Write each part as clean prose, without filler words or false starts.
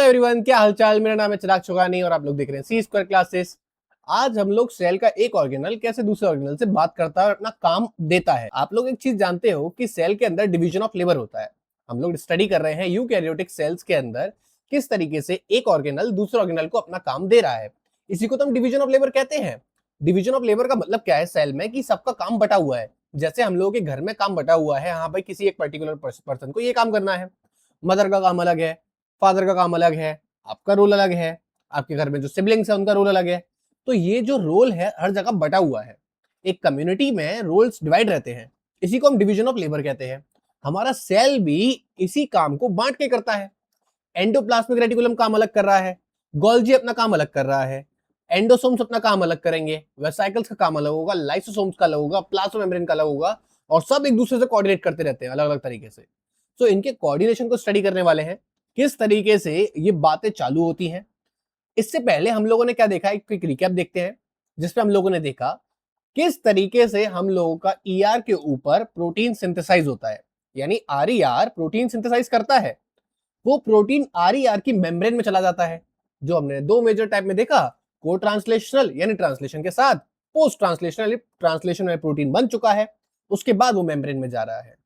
Everyone, क्या हालचाल। मेरा नाम है चिराग चुगानी और आप लोग देख रहे हैं सी स्क्वायर क्लासेस। आज हम लोग सेल का एक ऑर्गेनल कैसे दूसरे ऑर्गेनल से बात करता है और अपना काम देता है। आप लोग एक चीज जानते हो कि सेल के अंदर डिवीजन ऑफ लेबर होता है। हम लोग स्टडी कर रहे हैं यूकैरियोटिक सेल्स के अंदर किस तरीके से एक ऑर्गेनल दूसरे ऑर्गेनल को अपना काम दे रहा है। इसी को तो हम डिवीजन ऑफ लेबर कहते हैं। डिवीजन ऑफ लेबर का मतलब क्या है सेल में, कि सबका काम बटा हुआ है। जैसे हम लोगों के घर में काम बटा हुआ है, हाँ भाई किसी एक पर्टिकुलर पर्सन को ये काम करना है। मदर का काम अलग है, फादर का काम अलग है, आपका रोल अलग है, आपके घर में जो सिबलिंग्स है उनका रोल अलग है। तो ये जो रोल है हर जगह बटा हुआ है। एक कम्युनिटी में रोल्स डिवाइड रहते हैं, इसी को हम डिवीजन ऑफ लेबर कहते हैं। हमारा सेल भी इसी काम को बांट के करता है। एंडोप्लाज्मिक रेटिकुलम काम अलग कर रहा है, गोल्जी अपना काम अलग कर रहा है, एंडोसोम्स अपना काम अलग करेंगे, वेसाइकल्स का काम अलग होगा, लाइसोसोम्स का अलग होगा, प्लाज्मा मेम्ब्रेन का अलग होगा, और सब एक दूसरे से कोऑर्डिनेट करते रहते हैं अलग अलग तरीके से। तो इनके कोऑर्डिनेशन को स्टडी करने वाले हैं, किस तरीके से ये बातें चालू होती हैं। इससे पहले हम लोगों ने क्या देखा, एक क्विक रिकैप देखते हैं जिसमें हम लोगों ने देखा किस तरीके से हम लोगों का ईआर के ऊपर प्रोटीन सिंथेसाइज होता है। यानी आरईआर प्रोटीन सिंथेसाइज करता है, वो प्रोटीन आरईआर की मेम्ब्रेन में चला जाता है। जो हमने दो मेजर टाइप में देखा, को ट्रांसलेशनल यानी ट्रांसलेशन के साथ, पोस्ट ट्रांसलेशनल ट्रांसलेशन में प्रोटीन बन चुका है, उसके बाद वो मेम्ब्रेन में जा रहा है।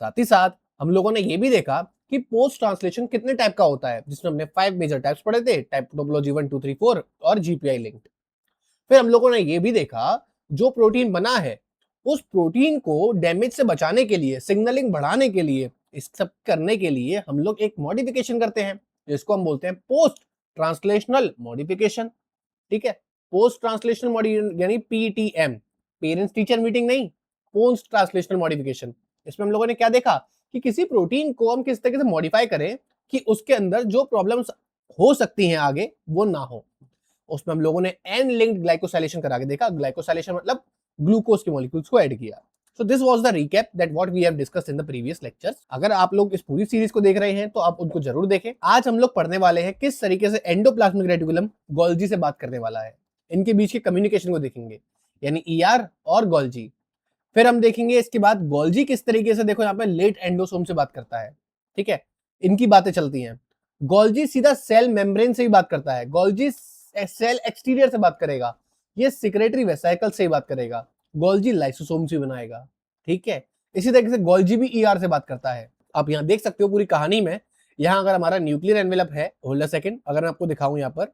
साथ ही साथ हम लोगों ने ये भी देखा कि पोस्ट ट्रांसलेशन कितने टाइप का होता है, जिसमें हमने 5 मेजर टाइप्स पढ़े थे, टाइप टोपोलॉजी 1 2 3 4 और जीपीआई लिंक्ड। फिर हम लोगों ने ये भी देखा जो प्रोटीन बना है उस प्रोटीन को डैमेज से बचाने के लिए, सिग्नलिंग बढ़ाने के लिए, इस सब करने के लिए हम लोग एक मॉडिफिकेशन करते हैं जिसको हम बोलते हैं पोस्ट ट्रांसलेशनल मॉडिफिकेशन। ठीक है, पोस्ट ट्रांसलेशनल मॉडिफिकेशन यानी पीटीएम, पेरेंट्स टीचर मीटिंग नहीं, पोस्ट ट्रांसलेशनल मॉडिफिकेशन। इसमें हम लोगों ने क्या देखा कि किसी प्रोटीन को हम किस तरीके से मॉडिफाई करें कि उसके अंदर जो प्रॉब्लम्स हो सकती हैं आगे वो ना हो। उसमें हम लोगों ने एन लिंक्ड ग्लाइकोसाइलेशन करा के देखा। ग्लाइकोसाइलेशन मतलब ग्लूकोज के मॉलिक्यूल्स को ऐड किया। So this was the recap that what we have discussed in the previous lectures। अगर आप लोग इस पूरी सीरीज को देख रहे हैं तो आप उनको जरूर देखें। आज हम लोग पढ़ने वाले हैं किस तरीके से एंडोप्लाज्मिक रेटिकुलम गोल्जी से बात करने वाला है। इनके बीच के कम्युनिकेशन को देखेंगे, यानी ईआर और गोल्जी। फिर हम देखेंगे इसके बाद गोल्जी किस तरीके से, देखो यहाँ पे लेट एंडोसोम से बात करता है। ठीक है, इनकी बातें चलती हैं। गोल्जी सीधा सेल मेम्ब्रेन से ही बात करता है, गोल्जी सेल एक्सटीरियर से बात करेगा, ये सिक्रेटरी वेसाइकल से ही बात करेगा, गोल्जी लाइसोसोम से बनाएगा। ठीक है, इसी तरीके से गोल्जी भी ईआर से बात करता है। आप यहाँ देख सकते हो पूरी कहानी में, यहाँ अगर हमारा न्यूक्लियर एनवेलप है, होल्ड अ सेकंड, अगर मैं आपको दिखाऊं यहाँ पर,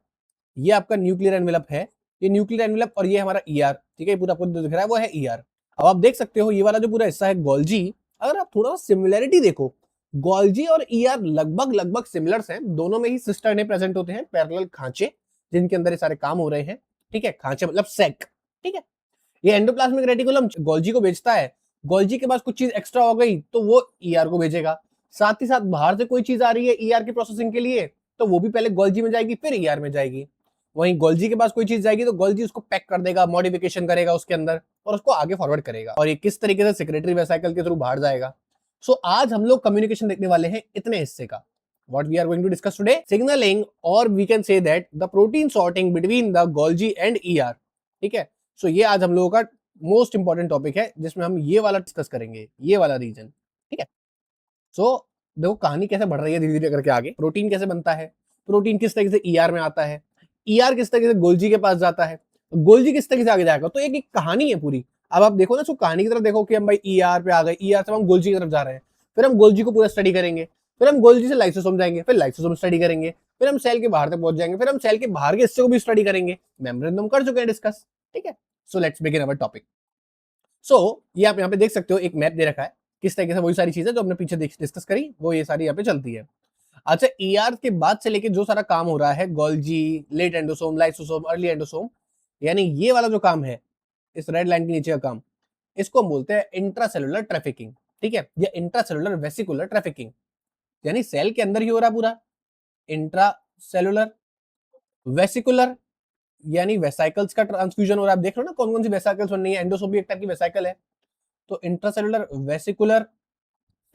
ये आपका न्यूक्लियर एनवेलप है, ये न्यूक्लियर एनवेलप और ये हमारा ईआर। ठीक है, पूरा आपको दिख रहा है वो है ईआर। अब आप देख सकते हो ये वाला जो पूरा हिस्सा है गोल्जी, अगर आप थोड़ा सिमिलरिटी देखो, गोल्जी और ईआर लगभग लगभग सिमिलर्स हैं। दोनों में ही सिस्टर ने प्रेजेंट होते हैं, पैरेलल खांचे जिनके अंदर ये सारे काम हो रहे हैं। ठीक है, खांचे मतलब सेक। ठीक है, ये एंडोप्लाज्मिक रेटिकुलम गोल्जी को भेजता है, गोल्जी के पास कुछ चीज एक्स्ट्रा हो गई तो वो ईआर को भेजेगा। साथ ही साथ बाहर से कोई चीज आ रही है ईआर की प्रोसेसिंग के लिए तो वो भी पहले गोल्जी में जाएगी फिर ईआर में जाएगी। वहीं गोल्जी के पास कोई चीज जाएगी तो गोल्जी उसको पैक कर देगा, मॉडिफिकेशन करेगा उसके अंदर और उसको आगे फॉरवर्ड करेगा, और ये किस तरीके से सेक्रेटरी वेसाइकल के थ्रू बाहर जाएगा। सो आज हम लोग कम्युनिकेशन देखने वाले हैं इतने हिस्से का। What we are going to discuss today, signaling, or we can say that the protein sorting between the Golgi and ER। ठीक है, सो ये आज हम लोगों का मोस्ट इंपॉर्टेंट टॉपिक है जिसमें हम ये वाला डिस्कस करेंगे, ये वाला रीजन। ठीक है, सो देखो कहानी कैसे बढ़ रही है धीरे धीरे करके आगे। प्रोटीन कैसे बनता है, प्रोटीन किस तरीके से ईआर में आता है, ईआर किस तरीके से गोल्जी के पास जाता है, गोल्जी किस तरीके से आगे जाएगा। तो एक कहानी है पूरी। अब आप देखो ना, सो कहानी की तरफ देखो कि हम भाई ईआर पे आ गए, ईआर से हम गोल्जी की तरफ जा रहे हैं, फिर हम गोल्जी को पूरा स्टडी करेंगे, फिर हम गोल्जी से लाइसोसोम जाएंगे, फिर लाइसोसोम स्टडी करेंगे, फिर हम सेल के बाहर तक पहुंच जाएंगे, फिर हम सेल के बाहर के हिस्से को भी स्टडी करेंगे। मेम्ब्रेन तो हम कर चुके हैं डिस्कस। ठीक है, so let's begin our topic. So ये आप यहाँ पे देख सकते हो, एक मैप दे रखा है, किस तरीके से वही सारी चीजें जो हमने पीछे डिस्कस करी वो ये सारी यहाँ पे चलती है। अच्छा, ईआर के बाद से लेके जो सारा काम हो रहा है, Golgi, late endosome, lysosome, early endosome, यानी ये वाला जो काम है, इस रेड लाइन के नीचे का काम, इसको हम बोलते हैं इंट्रासेलुलर ट्रैफिकिंग। ठीक है, या इंट्रासेलुलर वेसिकुलर ट्रैफिकिंग, यानी सेल के अंदर ही हो रहा पूरा। इंट्रासेलुलर वेसिकुलर यानी वेसाइकल्स का ट्रांसफ्यूजन हो रहा है। आप देख लो ना कौन कौन सी वेसाइकल्स बन रही है, एंडोसोम भी एक टाइप की वेसाइकल है। तो इंट्रासेलुलर वेसिकुलर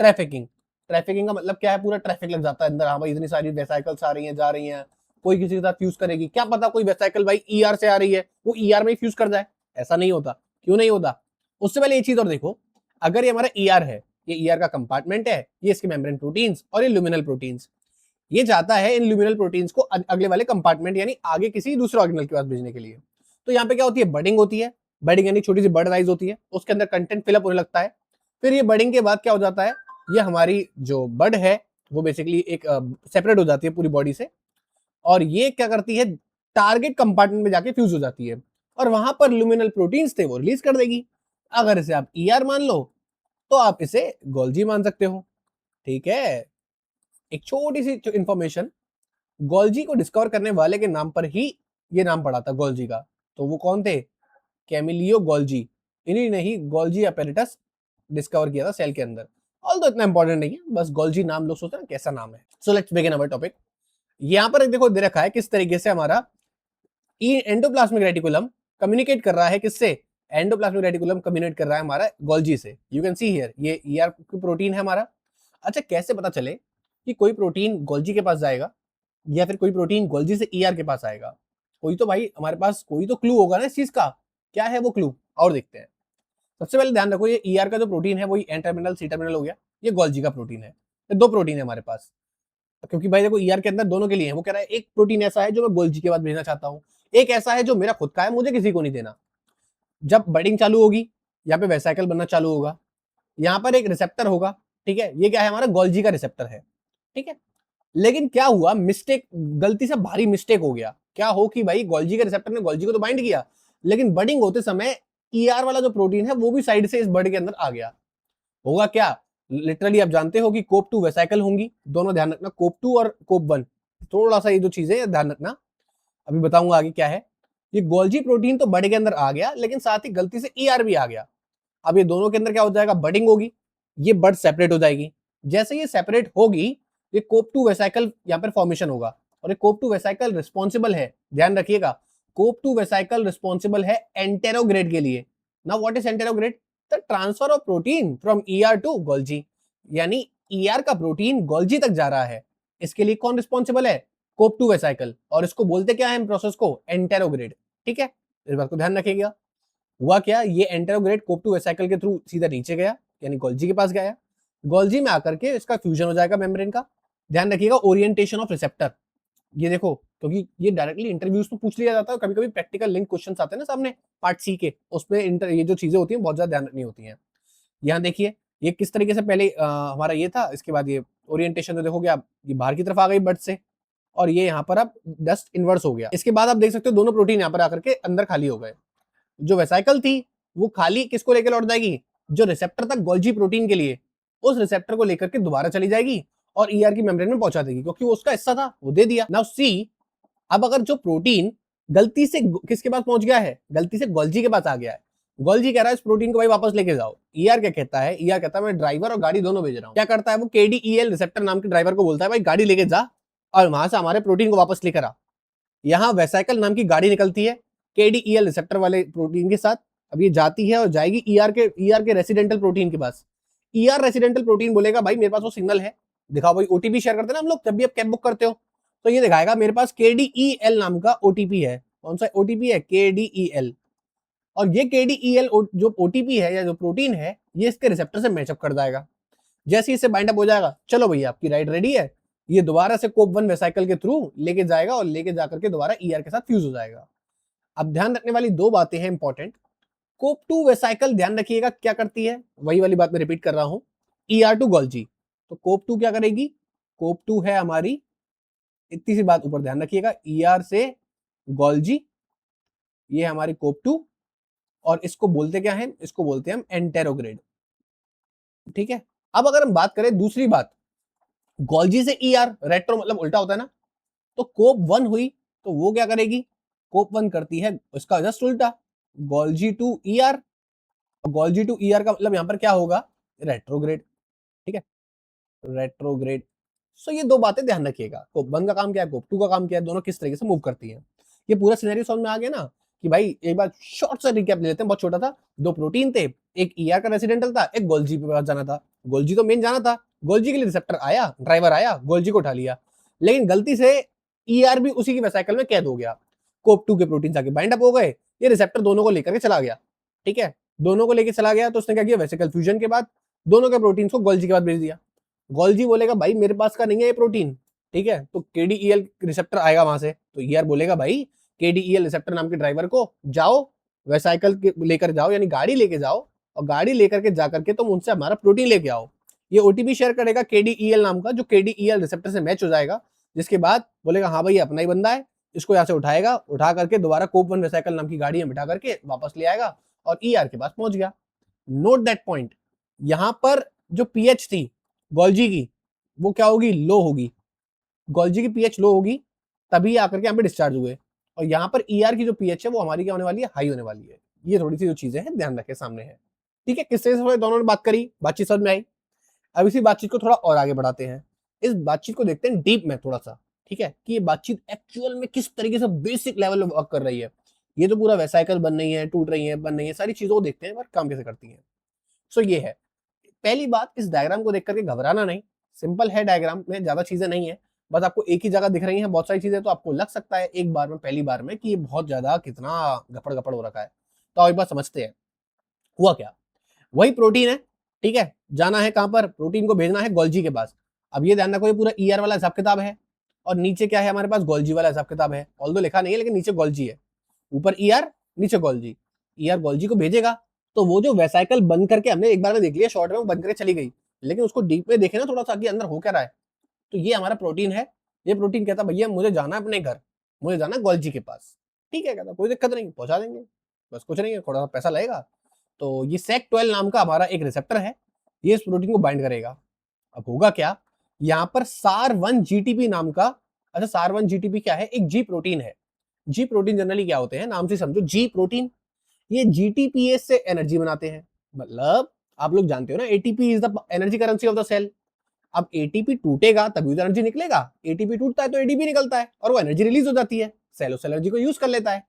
ट्रैफिकिंग, ट्रैफिकिंग का मतलब क्या है, पूरा ट्रैफिक लग जाता है अंदर। हाँ भाई इतनी सारी वेसाइकल्स आ रही हैं जा रही हैं, कोई किसी के साथ फ्यूज करेगी, क्या पता कोई वेसाइकल भाई ईआर से आ रही है वो ईआर में ही फ्यूज कर जाए, ऐसा नहीं होता। क्यों नहीं होता, उससे पहले ये चीज और देखो, अगर ये हमारा ईआर है, ये ईआर का कंपार्टमेंट है, ये इसके मेम्ब्रेन प्रोटीन्स और ये लुमिनल प्रोटीन्स, ये चाहता है इन ल्यूमिनल प्रोटीन्स को अगले वाले कंपार्टमेंट यानी आगे किसी दूसरे ऑर्गेनल के पास भेजने के लिए। तो यहाँ पे क्या होती है, बडिंग होती है। बडिंग यानी छोटी सी बर्ड राइज होती है, उसके अंदर कंटेंट फिलअप होने लगता है। फिर ये बडिंग के बाद क्या हो जाता है, ये हमारी जो बड है वो बेसिकली एक सेपरेट हो जाती है पूरी बॉडी से, और ये क्या करती है, टारगेट कंपार्टमेंट में जाके फ्यूज हो जाती है, और वहां पर ल्यूमिनल प्रोटीन्स थे वो रिलीज कर देगी। अगर इसे आप ईआर मान लो तो आप इसे गोल्जी मान सकते हो। ठीक है, एक छोटी सी इंफॉर्मेशन, गोल्जी को डिस्कवर करने वाले के नाम पर ही ये नाम पड़ा था गोल्जी का। तो वो कौन थे, कैमिलियो गोल्जी। इन्हीं ने ही गोल्जी अपैरेटस डिस्कवर किया था सेल के अंदर। ऑल तो इतना इंपॉर्टेंट नहीं है, बस गोल्जी नाम लोग सोचते हैं कैसा नाम है। So let's begin our topic. यहाँ पर देखो दे रखा है किस तरीके से हमारा एंडोप्लाज्मिक रेटिकुलम कम्युनिकेट कर रहा है, किससे, एंडोप्लाज्मिक रेटिकुलम कम्युनिकेट कर रहा है हमारा गोल्जी से। यू कैन सी हियर, ये ईआर प्रोटीन है हमारा। अच्छा, कैसे पता चले कि कोई प्रोटीन गोल्जी के पास जाएगा या फिर कोई प्रोटीन गोल्जी से ईआर के पास आएगा? कोई तो भाई हमारे पास कोई तो क्लू होगा ना इस चीज का। क्या है वो क्लू, और देखते हैं। सबसे पहले ध्यान रखो, ये ईआर का जो प्रोटीन है वही एन टर्मिनल सी टर्मिनल हो गया, ये गोल्जी का प्रोटीन है। तो दो प्रोटीन है हमारे पास, क्योंकि भाई देखो ईआर के अंदर दोनों के लिए है। वो कह रहा है एक प्रोटीन ऐसा है जो मैं गोल्जी के बाद भेजना चाहता हूँ, एक ऐसा है जो मेरा खुद का है, मुझे किसी को नहीं देना। जब बडिंग चालू होगी, यहाँ पे वेसाइकल बनना चालू होगा, यहाँ पर एक रिसेप्टर होगा। ठीक है, ये क्या है, हमारा गोल्जी का रिसेप्टर है। ठीक है, लेकिन क्या हुआ, मिस्टेक, गलती से भारी मिस्टेक हो गया। क्या हो कि भाई गोल्जी के रिसेप्टर ने गोल्जी को तो बाइंड किया, लेकिन बडिंग होते समय ईआर वाला जो प्रोटीन है वो भी साइड से इस बर्ड के अंदर आ गया। होगा क्या, लिटरली आप जानते हो कि कोप 2 वेसाइकल होंगी, दोनों ध्यान रखना, कोप 2 और कोप 1। थोड़ा सा ये जो चीजें ध्यान रखना, अभी बताऊंगा आगे क्या है। ये गोल्जी प्रोटीन तो बर्ड के अंदर आ गया, लेकिन साथ ही गलती से ईआर भी आ गया। अब ये दोनों के अंदर क्या हो जाएगा, बडिंग होगी, ये बर्ड सेपरेट हो जाएगी। जैसे ये सेपरेट होगी, ये कोप 2 वेसाइकल यहाँ पर फॉर्मेशन होगा, और ये कोप 2 वेसाइकल रिस्पॉन्सिबल है, ध्यान रखिएगा, कोप 2 वेसाइकल रिस्पॉन्सिबल है एंटेरोग्रेड के लिए। Now what is anterograde, the transfer of protein from ER to Golgi, यानी ईआर का प्रोटीन गोल्जी तक जा रहा है। इसके लिए कौन रिस्पॉन्सिबल है, कोप 2 वेसाइकल, और इसको बोलते क्या है प्रोसेस को, एंटेरोग्रेड। ठीक है, इस बात को ध्यान रखिएगा। हुआ क्या, ये एंटेरोग्रेड कोप 2 वेसाइकल के थ्रू सीधा नीचे गया, यानी गोल्जी के पास गया। गोल्जी में आकर के इसका फ्यूजन हो जाएगा मेम्ब्रेन का। ध्यान रखिएगा, ओरिएंटेशन ऑफ रिसेप्टर, ये देखो, क्योंकि ये डायरेक्टली इंटरव्यूज में पूछ लिया जाता है, कभी कभी प्रैक्टिकल लिंक क्वेश्चन आते हैं ना सामने पार्ट सी के, उसमें ये जो चीजें होती हैं बहुत ज्यादा ध्यान रखनी होती हैं। यहाँ देखिए ये किस तरीके से पहले हमारा ये था, इसके बाद ये ओरिएंटेशन तो देखोगे आप, ये बाहर की तरफ आ गई बर्ड से, और ये यहाँ पर अब डस्ट इनवर्स हो गया। इसके बाद आप देख सकते हो दोनों प्रोटीन यहाँ पर आकर के अंदर खाली हो गए। जो वेसाइकल थी वो खाली किसको लेकर लौट जाएगी, जो रिसेप्टर था गोल्जी प्रोटीन के लिए, उस रिसेप्टर को लेकर के दोबारा चली जाएगी और ईआर की मेम्ब्रेन में पहुंचा देगी, क्योंकि वो उसका हिस्सा था, वो दे दिया। नाउ सी, अब अगर जो प्रोटीन गलती से किसके पास पहुंच गया है, गलती से गोल्जी के पास आ गया है, गोल्जी कह रहा है इस प्रोटीन को भाई वापस लेके जाओ, ईआर क्या कहता है, ईआर कहता है मैं ड्राइवर और गाड़ी दोनों भेज रहा हूं। क्या करता है वो, केडीईएल रिसेप्टर नाम के ड्राइवर को बोलता है भाई गाड़ी लेके जा और वहां से हमारे प्रोटीन को वापस लेकर आ। यहाँ वेसाइकल नाम की गाड़ी निकलती है केडीईएल रिसेप्टर वाले प्रोटीन के साथ। अब ये जाती है और जाएगी ईआर के रेसिडेंटल प्रोटीन के पास। ईआर रेसिडेंटल प्रोटीन बोलेगा भाई मेरे पास वो सिग्नल है, दिखाओ भाई, ओटीपी शेयर करते हैं ना हम लोग जब भी आप कैब बुक करते हो, तो ये दिखाएगा मेरे पास केडीईएल नाम का ओटीपी है। कौन सा ओटीपी है, केडीईएल। और ये केडीईएल जो ओटीपी है या जो प्रोटीन है, ये इसके रिसेप्टर से मैचअप कर जाएगा। जैसे इससे बाइंड अप हो जाएगा, चलो भैया आपकी राइड रेडी है, ये दोबारा से कोप 1 वेसाइकल के थ्रू लेके जाएगा और लेके जाकर के दोबारा ईआर के साथ फ्यूज हो जाएगा। अब ध्यान रखने वाली दो बातें हैं इंपॉर्टेंट। कोप 2 वेसाइकल ध्यान रखिएगा क्या करती है, वही वाली बात मैं रिपीट कर रहा हूं, ईआर टू गोल्जी। तो कोप 2 क्या करेगी, कोप 2 है हमारी, इतनी सी बात ऊपर ध्यान रखिएगा, ईआर से गोल्जी, ये हमारी कोप 2, और इसको बोलते क्या है, इसको बोलते हैं हम एंटेरोग्रेड। ठीक है, अब अगर हम बात करें दूसरी बात, गोल्जी से ईआर, रेट्रो मतलब उल्टा होता है ना, तो कोप 1 हुई तो वो क्या करेगी, कोप 1 करती है इसका जस्ट उल्टा, Golgi to ER. Golgi to ER का मतलब यहां पर क्या होगा, रेट्रोग्रेड। ठीक है, रेट्रोग्रेड। सो ये दो बातें ध्यान रखिएगा, कोप 1 का काम क्या है, कोप 2 का काम क्या है, दोनों किस तरीके से मूव करती हैं। ये पूरा सिनेरियो समझ में आ गया ना, कि भाई एक बार शॉर्ट सा रिकैप ले लेते हैं, बहुत छोटा था। दो प्रोटीन थे, एक ईआर का रेसिडेंटल था, एक गोल्जी पे पास जाना था। गोल्जी तो मेन जाना था, गोल्जी के लिए रिसेप्टर आया, ड्राइवर आया, गोल्जी को उठा लिया, लेकिन गलती से ईआर भी उसी की वेसाइकल में कैद हो गया। कोप 2 के प्रोटीन जाके बाइंड अप हो गए, ये रिसेप्टर दोनों को लेकर के चला गया। ठीक है, दोनों को लेकर चला गया तो उसने क्या किया, वेसिकल फ्यूजन के बाद दोनों के प्रोटीन को गोल्जी के बाद भेज दिया। गोल्जी बोलेगा भाई मेरे पास का नहीं है ये प्रोटीन, ठीक है, तो KDEL रिसेप्टर आएगा वहां से, तो ER बोलेगा भाई KDEL रिसेप्टर नाम के ड्राइवर को जाओ वेसाइकल लेकर जाओ, यानी गाड़ी लेके जाओ, और गाड़ी लेकर के जाकर के तुम उनसे हमारा प्रोटीन लेके आओ। ये OTP शेयर करेगा KDEL नाम का, जो KDEL रिसेप्टर से मैच हो जाएगा, जिसके बाद बोलेगा हाँ भाई अपना ही बंदा है, इसको यहाँ से उठाएगा, उठा करके दोबारा कोप1 वेसाइकल नाम की गाड़ी में बिठा करके वापस ले आएगा और ER के पास पहुंच गया। नोट दैट पॉइंट, यहां पर जो पीएच थी गोल्जी की वो क्या होगी, लो होगी। गोल्जी की पीएच लो होगी तभी आकर के यहाँ पे डिस्चार्ज हुए, और यहाँ पर ER की जो पीएच है वो हमारी क्या होने वाली है, हाई होने वाली है। ये थोड़ी सी जो चीजें हैं ध्यान रखें सामने है। ठीक है, किससे दोनों ने बात करी, बातचीत समझ में आई। अब इसी बातचीत को थोड़ा और आगे बढ़ाते हैं, इस बातचीत को देखते हैं डीप में थोड़ा सा। ठीक है, कि ये बातचीत एक्चुअल में किस तरीके से बेसिक लेवल पे वर्क कर रही है। ये तो पूरा वेसाइकल बन रही है, टूट रही है, बन रही है, सारी चीजों को देखते हैं पर काम कैसे करती है। सो ये है पहली बात, इस डायग्राम को देख करके घबराना नहीं, सिंपल है डायग्राम में, ज्यादा चीजें नहीं है, बस आपको एक ही जगह दिख रही हैं बहुत सारी चीजें, तो आपको लग सकता है एक बार में, पहली बार में, कि ये बहुत ज्यादा कितना गपड़ गपड़ हो रखा है। तो एक बार समझते हैं हुआ क्या। वही प्रोटीन है, ठीक है, जाना है कहां पर, प्रोटीन को भेजना है गोल्जी के पास। अब ये ध्यान रखो ये पूरा ER वाला हिसाब किताब है, और नीचे क्या है हमारे पास, गोल्जी वाला हिसाब किताब है। ऑल्दो लिखा नहीं है लेकिन नीचे गोल्जी है, ऊपर ER नीचे गोल्जी। ER गोल्जी को भेजेगा, तो वो जो वेसाइकल बंद करके हमने एक बार में देख लिया शॉर्ट में, वो बंद करके चली गई, लेकिन उसको डीप में देखे ना थोड़ा सा कि अंदर हो क्या रहा है। तो ये हमारा प्रोटीन है, ये प्रोटीन कहता भैया मुझे जाना है अपने घर, मुझे जाना है गोल्जी के पास। ठीक है, कहता कोई दिक्कत नहीं, पहुंचा देंगे, बस कुछ नहीं है, थोड़ा सा पैसा लगेगा। तो ये SEC12 नाम का हमारा एक रिसेप्टर है, ये इस प्रोटीन को बाइंड करेगा। अब होगा क्या, यहाँ पर SAR1 GTP नाम का, अच्छा SAR1 GTP क्या है, एक जी प्रोटीन है। जी प्रोटीन जनरली क्या होते हैं, नाम से समझो जी प्रोटीन, ये GTPase से एनर्जी बनाते हैं। मतलब आप लोग जानते हो ना, ATP is the energy currency of the cell. अब ATP टूटेगा तभी तो एनर्जी निकलेगा, ATP टूटता है तो ADP निकलता है और वो एनर्जी रिलीज हो जाती है, सेल उस एनर्जी को यूज कर लेता है।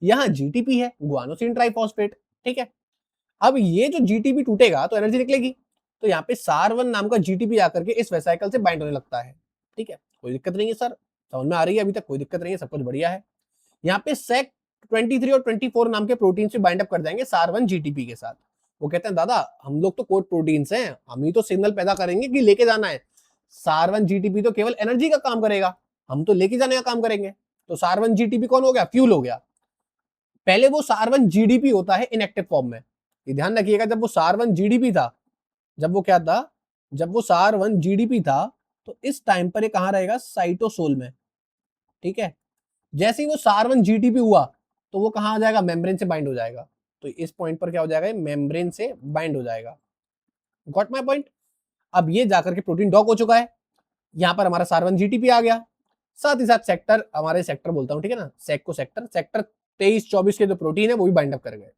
यहाँ GTP है, गुआनोसिन ट्राइफॉस्फेट। ठीक है, अब ये जो GTP टूटेगा तो एनर्जी निकलेगी, तो यहाँ पे SAR1 नाम का GTP आकर के इस वेसाइकल से बाइंड होने लगता है। ठीक है, कोई दिक्कत नहीं है सर, समझ में आ रही है अभी तक, कोई दिक्कत नहीं है, सब कुछ बढ़िया है। यहाँ पे SEC23 और 24 नाम के प्रोटीन से बाइंड अप कर जाएंगे SAR1 GTP के साथ। वो कहते हैं दादा हम लोग तो कोड प्रोटीन्स हैं, हम ही तो सिग्नल पैदा करेंगे कि लेके जाना है। SAR1 GTP तो केवल एनर्जी का काम करेगा, हम तो लेके जाने का काम करेंगे। तो SAR1 GTP कौन हो गया, फ्यूल हो गया। पहले वो SAR1 GDP होता है इनएक्टिव फॉर्म में, ये ध्यान रखिएगा। जब वो SAR1 GDP था, जब वो क्या था, जब वो SAR1 GDP था, तो इस टाइम पर ये कहां रहेगा, साइटोसोल में। ठीक है, जैसे ही वो SAR1 GTP हुआ तो वो कहां आ जाएगा, मेम्ब्रेन से बाइंड हो जाएगा। तो इस पॉइंट पर क्या हो जाएगा, मेम्ब्रेन से बाइंड हो जाएगा। Got my point. अब ये जाकर के प्रोटीन डॉक हो चुका है, यहां पर हमारा SAR1 GTP आ गया, साथ ही साथ सेक्टर, हमारे सेक्टर बोलता हूं, ठीक है ना, सेक को सेक्टर 23-24 के जो प्रोटीन है वो भी बाइंड अप कर गए।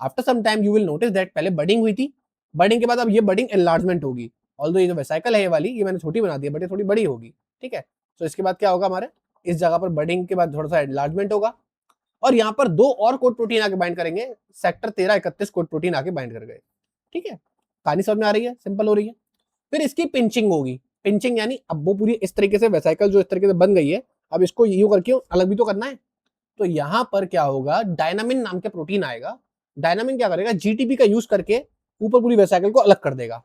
After some time you will notice that पहले बडिंग हुई थी, बडिंग के बाद अब ये बडिंग एनलार्जमेंट होगी। ऑल्दो ये जो वेसाइकल है ये वाली, ये मैंने छोटी बना दी है बट ये थोड़ी बड़ी होगी। ठीक है, तो इसके बाद क्या होगा, हमारे इस जगह पर बडिंग के बाद थोड़ा सा एनलार्जमेंट होगा, और यहाँ पर 2 और कोड प्रोटीन आके बाइंड करेंगे, सेक्टर 13-31 कोड प्रोटीन आके बाइंड कर गए। ठीक है, कहानी समझ में आ रही है, सिंपल हो रही है। फिर इसकी पिंचिंग होगी, पिंचिंग यानी अब वो पूरी इस तरीके से वेसाइकल जो इस तरीके से बन गई है, अब इसको यूं करके अलग भी तो करना है। तो यहां पर क्या होगा, डायनामिन नाम के प्रोटीन आएगा। डायनामिन क्या करेगा, GTP का यूज करके ऊपर पूरी वेसाइकल को अलग कर देगा।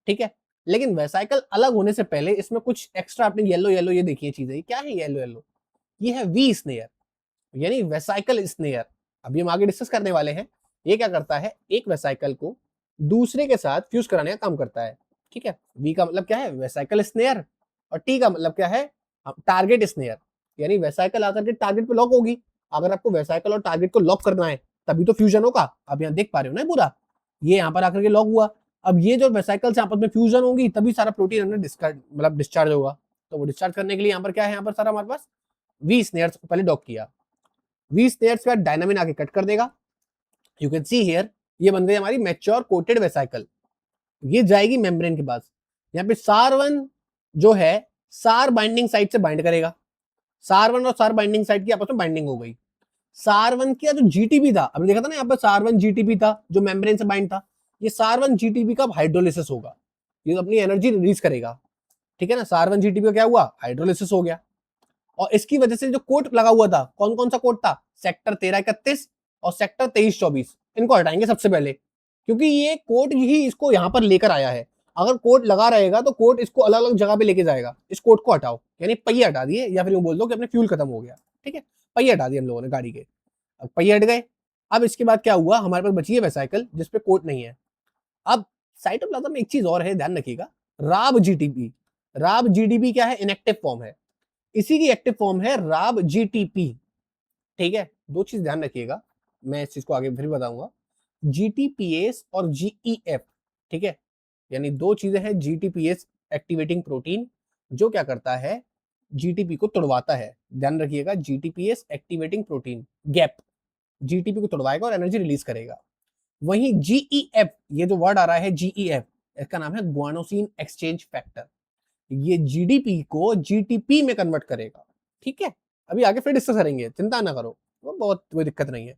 ठीक है, लेकिन वेसाइकल अलग होने से पहले इसमें कुछ एक्स्ट्रा, आपने येलो येलो ये देखिए चीजें, क्या है येलो येलो, ये है वी स्नेयर, यानी वेसाइकल स्नेयर। अभी हम आगे डिस्कस करने वाले हैं। ये क्या करता है, एक वेसाइकल को दूसरे के साथ फ्यूज कराने का काम करता है। ठीक है, वी का मतलब क्या है, वेसाइकल स्नेयर, और टी का मतलब क्या है, टारगेट स्नेयर, यानी वेसाइकल आकर के टारगेट पे लॉक होगी। अगर आपको वेसाइकल और टारगेट को लॉक करना है तभी तो फ्यूजन होगा। अब यहाँ देख पा रहे हो ना पूरा, ये यहाँ पर आकर के लॉक हुआ। अब ये जो वेसाइकल से आपस में फ्यूजन होगी तभी सारा प्रोटीन अंदर डिस्चार्ज, मतलब डिस्चार्ज होगा। तो वो डिस्चार्ज करने के लिए यहाँ पर क्या है, यहाँ पर सारा हमारे पास वी स्नेयर्स को पहले डॉक किया, वी स्नेयर्स का डायनामिन आके कट कर देगा। यू कैन सी हियर, ये बन गई हमारी मैच्योर कोटेड वेसाइकल, ये जाएगी मेम्ब्रेन के पास। यहाँ पे SAR1 जो है SAR बाइंडिंग साइट से बाइंड करेगा, SAR1 और SAR बाइंडिंग साइट की आपस में बाइंडिंग हो गई। SAR1 का जो GTP था, हमने देखा था ना यहाँ पर SAR1 GTP था जो मेम्ब्रेन से बाइंड था, ये SAR1 GTP का हाइड्रोलिसिस होगा, ये तो अपनी एनर्जी रिलीज करेगा। ठीक है ना, SAR1 GTP का क्या हुआ, हाइड्रोलिसिस हो गया, और इसकी वजह से जो कोट लगा हुआ था, कौन कौन सा कोट था, सेक्टर 13-31 और सेक्टर 23-24, इनको हटाएंगे सबसे पहले, क्योंकि ये कोट ही इसको यहां पर लेकर आया है। अगर कोट लगा रहेगा तो कोट इसको अलग अलग जगह पे लेके जाएगा। इस कोट को हटाओ, यानी पहिए हटा दिए, या फिर यूं बोल दो कि अपने फ्यूल खत्म हो गया, ठीक है, पहिए हटा दिए हम लोगों ने गाड़ी के। अब पहिए हट गए। अब इसके बाद क्या हुआ, हमारे पास बची है वेसाइकल जिसपे कोट नहीं है। अब साइटोप्लाज्म में एक चीज और है, ध्यान रखिएगा, राब जीटीपी। राब जीडीपी क्या है, इनएक्टिव फॉर्म है, इसी की एक्टिव फॉर्म है राब जीटीपी। ठीक है, दो चीज ध्यान रखिएगा, मैं इस चीज को आगे फिर बताऊंगा। जीटीपीएस और जीईएफ, ठीक है, यानी दो चीजें हैं। जीटीपीएस एक्टिवेटिंग प्रोटीन जो क्या करता है, जीटीपी को तोड़वाता है। ध्यान रखिएगा, जीटीपीएस एक्टिवेटिंग प्रोटीन गैप जीटीपी को तोड़वाएगा और एनर्जी रिलीज करेगा। वहीं जीईएफ, ये जो वर्ड आ रहा है जीईएफ, इसका नाम है ग्वानोसिन एक्सचेंज फैक्टर। ये जीडीपी को जीटीपी में कन्वर्ट करेगा। ठीक है, अभी आगे फिर डिस्कस करेंगे, चिंता ना करो, वो बहुत कोई दिक्कत नहीं है।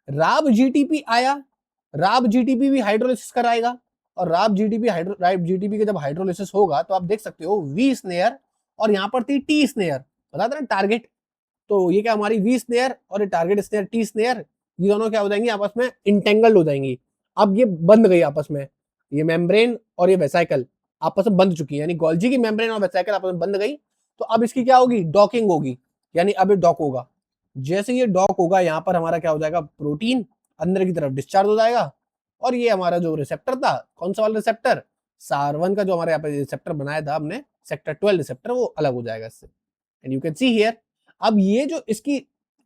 राब जीटीपी आया, राब जीटीपी भी हाइड्रोलिसिस कराएगा, और राब जीटीपी के जब हाइड्रोलिसिस होगा तो आप देख सकते हो वी स्नेयर और यहाँ पर थी टी स्नेयर, बता था ना टारगेट। तो ये क्या हमारी वी स्नेयर और ये टारगेट स्नेयर टी स्नेयर, ये दोनों क्या हो जाएंगी, आपस में इंटेंगल्ड हो जाएंगी। अब ये बंध गई आपस में, ये मेम्ब्रेन और ये वेसाइकल आपस में बंध चुकी है, यानी गोल्जी की मेम्ब्रेन और वेसाइकल आपस में बंध गई। तो अब इसकी क्या होगी, डॉकिंग होगी, यानी अब ये डॉक होगा। जैसे ये डॉक होगा, यहाँ पर हमारा क्या हो जाएगा, प्रोटीन अंदर की तरफ डिस्चार्ज हो जाएगा, और ये हमारा जो रिसेप्टर था, कौन सा वाला रिसेप्टर, सार1 का जो हमारे यहाँ पे रिसेप्टर बनाया था हमने, सेक्टर 12 रिसेप्टर, वो अलग हो जाएगा इससे। And you can see here, अब ये जो इसकी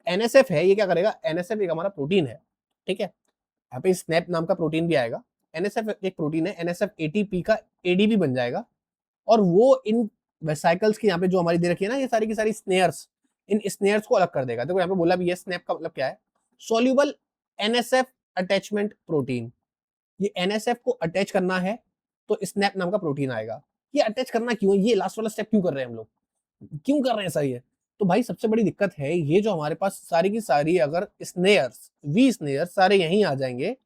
एनएसएफ है, ये क्या करेगा, एनएसएफ एक हमारा प्रोटीन है, ठीक है, यहाँ पे स्नैप नाम का प्रोटीन भी आएगा। एनएसएफ एक प्रोटीन है, एनएसएफ एटीपी का एडीपी बन जाएगा, और वो इन वेसाइकल्स की यहाँ पे जो हमारी दे रखी है ना, ये सारी की सारी स्नेयर्स, इन स्नेयर्स को अलग कर देगा। देखो यहाँ पे बोला भी है, स्नैप का मतलब क्या है, सोल्यूबल एनएसएफ अटैचमेंट प्रोटीन। ये एनएसएफ को अटैच करना है तो स्नैप नाम का प्रोटीन आएगा। ये अटैच करना क्यों, ये लास्ट वाला स्टेप क्यों कर रहे हैं हम लोग, क्यों कर रहे हैं सर ये, तो भाई सबसे बड़ी दिक्कत है, ये जो हमारे पास सारी की सारी अगर स्नेयर्स, वी स्नेयर्स सारे यहीं आ जाएंगे,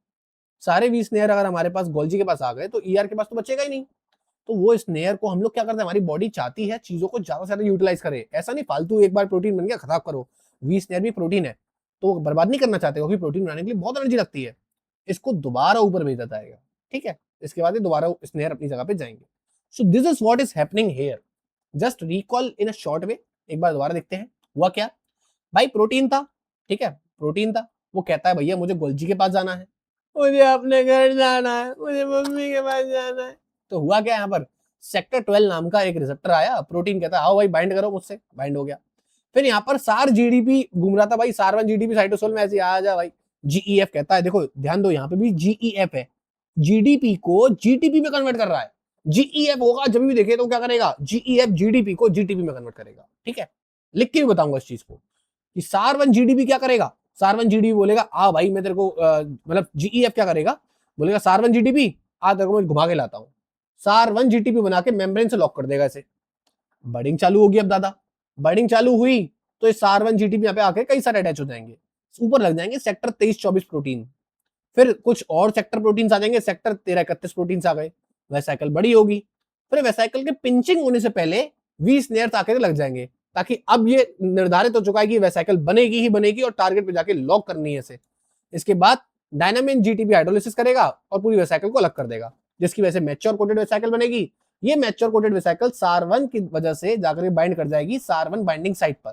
सारे वी स्नेयर अगर हमारे पास गोल्जी के पास आ गए, तो ईआर के पास तो बचेगा ही नहीं। तो वो स्नेयर को हम लोग क्या करते हैं, हमारी बॉडी चाहती है चीजों को ज्यादा से ज्यादा यूटिलाइज करे, ऐसा नहीं फालतू एक बार प्रोटीन बन गया खराब करो। वी स्नेयर भी प्रोटीन है, तो बर्बाद नहीं करना चाहते, क्योंकि प्रोटीन बनाने के लिए बहुत एनर्जी लगती है, इसको दोबारा ऊपर भेजा जाएगा। ठीक है, इसके बाद ये दोबारा स्नेयर अपनी जगह पे जाएंगे। सो this is what is happening here, just recall in a short way, एक बार दोबारा देखते हैं। हुआ क्या, भाई प्रोटीन था, ठीक है, प्रोटीन था, वो कहता है भैया मुझे गोल्जी के पास जाना है, मुझे अपने घर जाना है, मुझे मम्मी के पास जाना है। तो हुआ क्या, यहाँ पर सेक्टर 12 नाम का एक रिसेप्टर आया, प्रोटीन कहता है आओ भाई बाइंड करो मुझसे, बाइंड हो गया। फिर यहाँ पर सार जीडीपी घूम रहा था भाई, सार1 जीडीपी साइटोसोल में ऐसे आ जा भाई, जीईएफ कहता है, देखो ध्यान दो यहाँ पे भी जीईएफ है, जीडीपी को जीटीपी में कन्वर्ट कर रहा है। जीईएफ होगा जब भी देखे तो क्या करेगा, जीईएफ जीडीपी को जीटीपी में कन्वर्ट करेगा। ठीक है, लिख के भी बताऊंगा इस चीज को कि सार1 जीडीपी क्या करेगा, सार1 जीडीपी बोलेगा आ भाई मैं तेरे को मतलब जीईएफ क्या करेगा, बोलेगा सार1 जीडीपी आ तेरे को मैं घुमा के लाता हूँ, सार1 जीटीपी बना के मेम्ब्रेन से लॉक कर देगा इसे। बर्डिंग चालू होगी, अब दादा बर्डिंग चालू हुई तो ये सार1 जीटीपी यहाँ पे आके कई सारे अटैच हो जाएंगे, ऊपर लग जाएंगे सेक्टर 23-24 प्रोटीन, फिर कुछ और सेक्टर प्रोटीन आ जाएंगे, सेक्टर 13-31 प्रोटीन आ गए, वेसाइकल बड़ी होगी, फिर वेसाइकल के पिंचिंग होने से पहले 20 नेयर्स आकर लग जाएंगे, ताकि अब ये निर्धारित हो चुका है कि वेसाइकल बनेगी ही बनेगी और टारगेट पे जाके लॉक करनी है इसे। इसके बाद डायनामिन जीटीपी हाइड्रोलिसिस करेगा और पूरी वेसाइकल को अलग कर देगा, जिसकी वजह से मैच्योर कोटेड वेसाइकल बनेगी। ये मैच्योर कोटेड वेसाइकल सार1 की वजह से जाकर बाइंड कर जाएगी सार1 बाइंडिंग साइट पर।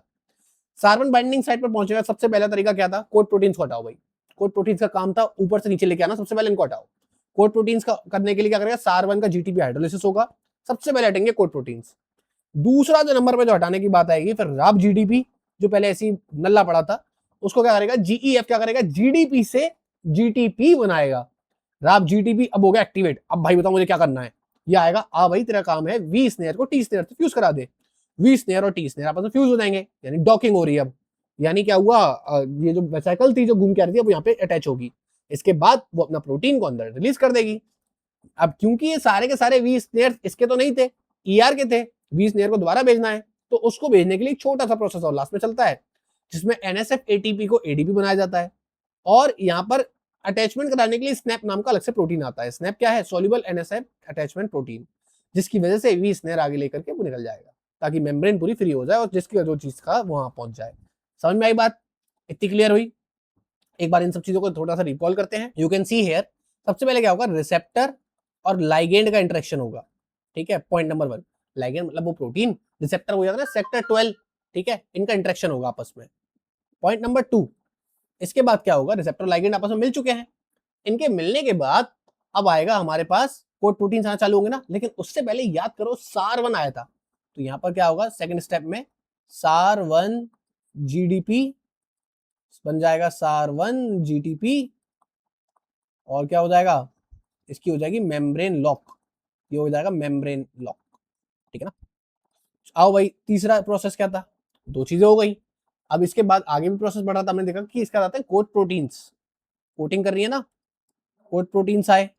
सार1 बाइंडिंग साइट पर पहुंचेगा, सबसे पहला तरीका क्या था, कोड प्रोटीन्स को हटाओ भाई। कोड प्रोटीन्स का काम था ऊपर से नीचे लेके आना, सबसे पहले इनको हटाओ। कोड प्रोटीन्स का करने के लिए क्या करेगा, सार1 का जीटीपी हाइड्रोलिसिस होगा, सबसे पहले हटेंगे कोड प्रोटीन्स। दूसरा जो नंबर पे जो हटाने की बात आएगी, फिर राब जीडीपी जो पहले ऐसी नल्ला पड़ा था, उसको क्या करेगा, जीईएफ क्या करेगा, जीडीपी से जीटीपी बनाएगा। राब जीटीपी अब हो गया एक्टिवेट। अब भाई बताओ मुझे क्या करना है, ये आएगा आ भाई तेरा काम है वी स्नेयर को टी स्नेयर से फ्यूज करा दे, वी स्नेयर और टी स्नेयर आपस में फ्यूज हो जाएंगे, यानी डॉकिंग हो रही है अब। यानी क्या हुआ, ये जो वेसाइकल थी जो घूम के आ रही थी, वो यहाँ पे अटैच होगी। इसके बाद वो अपना प्रोटीन को अंदर रिलीज कर देगी। अब क्योंकि ये सारे के सारे वी स्नेयर इसके तो नहीं थे, ईआर के थे, वी स्नेयर को दोबारा भेजना है, तो उसको भेजने के लिए छोटा सा प्रोसेस और लास्ट में चलता है, जिसमें एनएसएफ एटीपी को एडीपी बनाया जाता है, और यहाँ पर अटैचमेंट कराने के लिए स्नैप नाम का अलग से प्रोटीन आता है। स्नैप क्या है, सोल्यूबल एनएसएफ अटैचमेंट प्रोटीन, जिसकी वजह से वी स्नेयर आगे लेकर के वो निकल जाएगा, ताकि मेम्ब्रेन पूरी फ्री हो जाए और जिसकी जो चीज का वहां पहुंच जाए। समझ में आई बात, इतनी क्लियर हुई। एक बार इन सब चीजों को थोड़ा सा रिकॉल करते हैं। यू कैन सी हियर, सबसे पहले क्या होगा, रिसेप्टर और लाइगेंड का इंटरेक्शन होगा, ठीक है। पॉइंट नंबर 1, लाइगेंड मतलब वो प्रोटीन, रिसेप्टर हो जाता है ना सेक्टर 12, ठीक है, इनका इंटरेक्शन होगा आपस में। पॉइंट नंबर 2, इसके बाद क्या होगा, रिसेप्टर लाइगेंड आपस में मिल चुके हैं, इनके मिलने के बाद अब आएगा हमारे पास कोड प्रोटीन आना चालू होंगे ना, लेकिन उससे पहले याद करो SAR1 आया था, तो यहां पर क्या होगा, सेकंड स्टेप में SAR1 GDP बन जाएगा, SAR1 GTP, और क्या हो जाएगा, इसकी हो जाएगी मेम्ब्रेन लॉक, ये हो जाएगा मेम्ब्रेन लॉक, ठीक है ना। आओ भाई, तीसरा प्रोसेस क्या था, दो चीजें हो गई। अब इसके बाद आगे भी प्रोसेस बढ़ा था, हमने देखा कि इसका आता है कोड प्रोटीन्स, कोटिंग कर रही है ना, कोड प्रोटीन्स आए।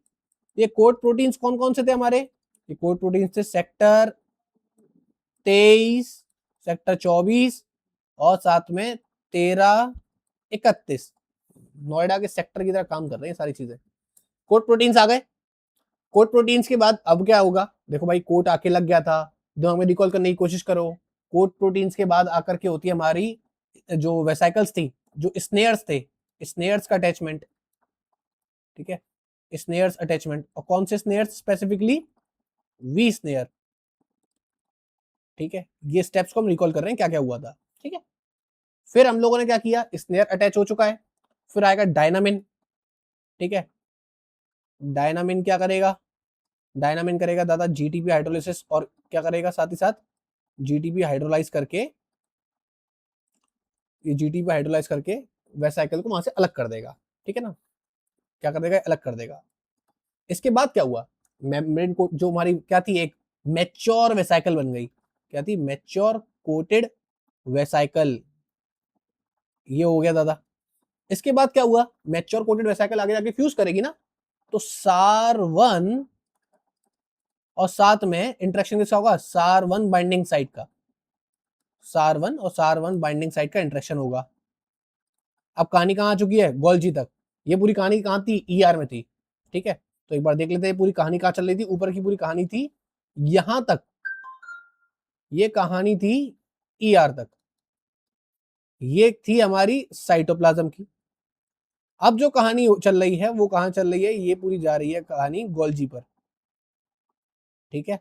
ये कोड प्रोटीन्स कौन कौन से थे हमारे, ये कोड प्रोटीन्स थे सेक्टर 23, सेक्टर 24 और साथ में 13, 31, नोएडा के सेक्टर की तरह काम कर रहे हैं सारी चीजें। कोड प्रोटीन्स आ गए, कोड प्रोटीन्स के बाद अब क्या होगा, देखो भाई कोट आके लग गया था, दिमाग में रिकॉल करने की कोशिश करो। कोड प्रोटीन्स के बाद आकर के होती है हमारी जो वेसाइकल्स थी, जो स्नेयर्स थे, स्नेयर्स का अटैचमेंट, ठीक है, स्नेयर्स अटैचमेंट, और कौन से स्नेयर्स स्पेसिफिकली, वी स्नेयर, ठीक है। ये स्टेप्स को हम रिकॉल कर रहे हैं क्या क्या हुआ था, ठीक है। फिर हम लोगों ने क्या किया, स्नेयर अटैच हो चुका है, फिर आएगा डायनामिन, ठीक है। डायनामिन क्या करेगा, डायनामिन करेगा दादा जीटीपी हाइड्रोलिसिस, और क्या करेगा साथ ही साथ जीटीपी हाइड्रोलाइज करके, ये जीटीपी हाइड्रोलाइज करके वेसाइकल को वहां से अलग कर देगा, ठीक है ना, क्या कर देगा, अलग कर देगा। इसके बाद क्या हुआ, मेम्ब्रेन को जो हमारी क्या थी, एक मैच्योर वेसाइकल बन गई, क्या थी, मैच्योर कोटेड वेसाइकल, ये हो गया दादा। इसके बाद क्या हुआ, मैच्योर कोटेड वेसाइकल आगे जाके फ्यूज करेगी ना, तो SAR1 और साथ में इंटरेक्शन किसका होगा, SAR1 बाइंडिंग साइट का, SAR1 और SAR1 बाइंडिंग साइट का इंटरेक्शन होगा। अब कहानी कहां आ चुकी है, गोल्जी तक, ये पूरी कहानी कहां थी, ER में थी, ठीक है। तो एक बार देख लेते हैं पूरी कहानी कहां चल रही थी, ऊपर की पूरी कहानी थी यहां तक, ये कहानी थी ER तक, ये थी हमारी साइटोप्लाज्म की। अब जो कहानी चल रही है वो कहां चल रही है, ये पूरी जा रही है कहानी गोल्जी पर, ठीक है।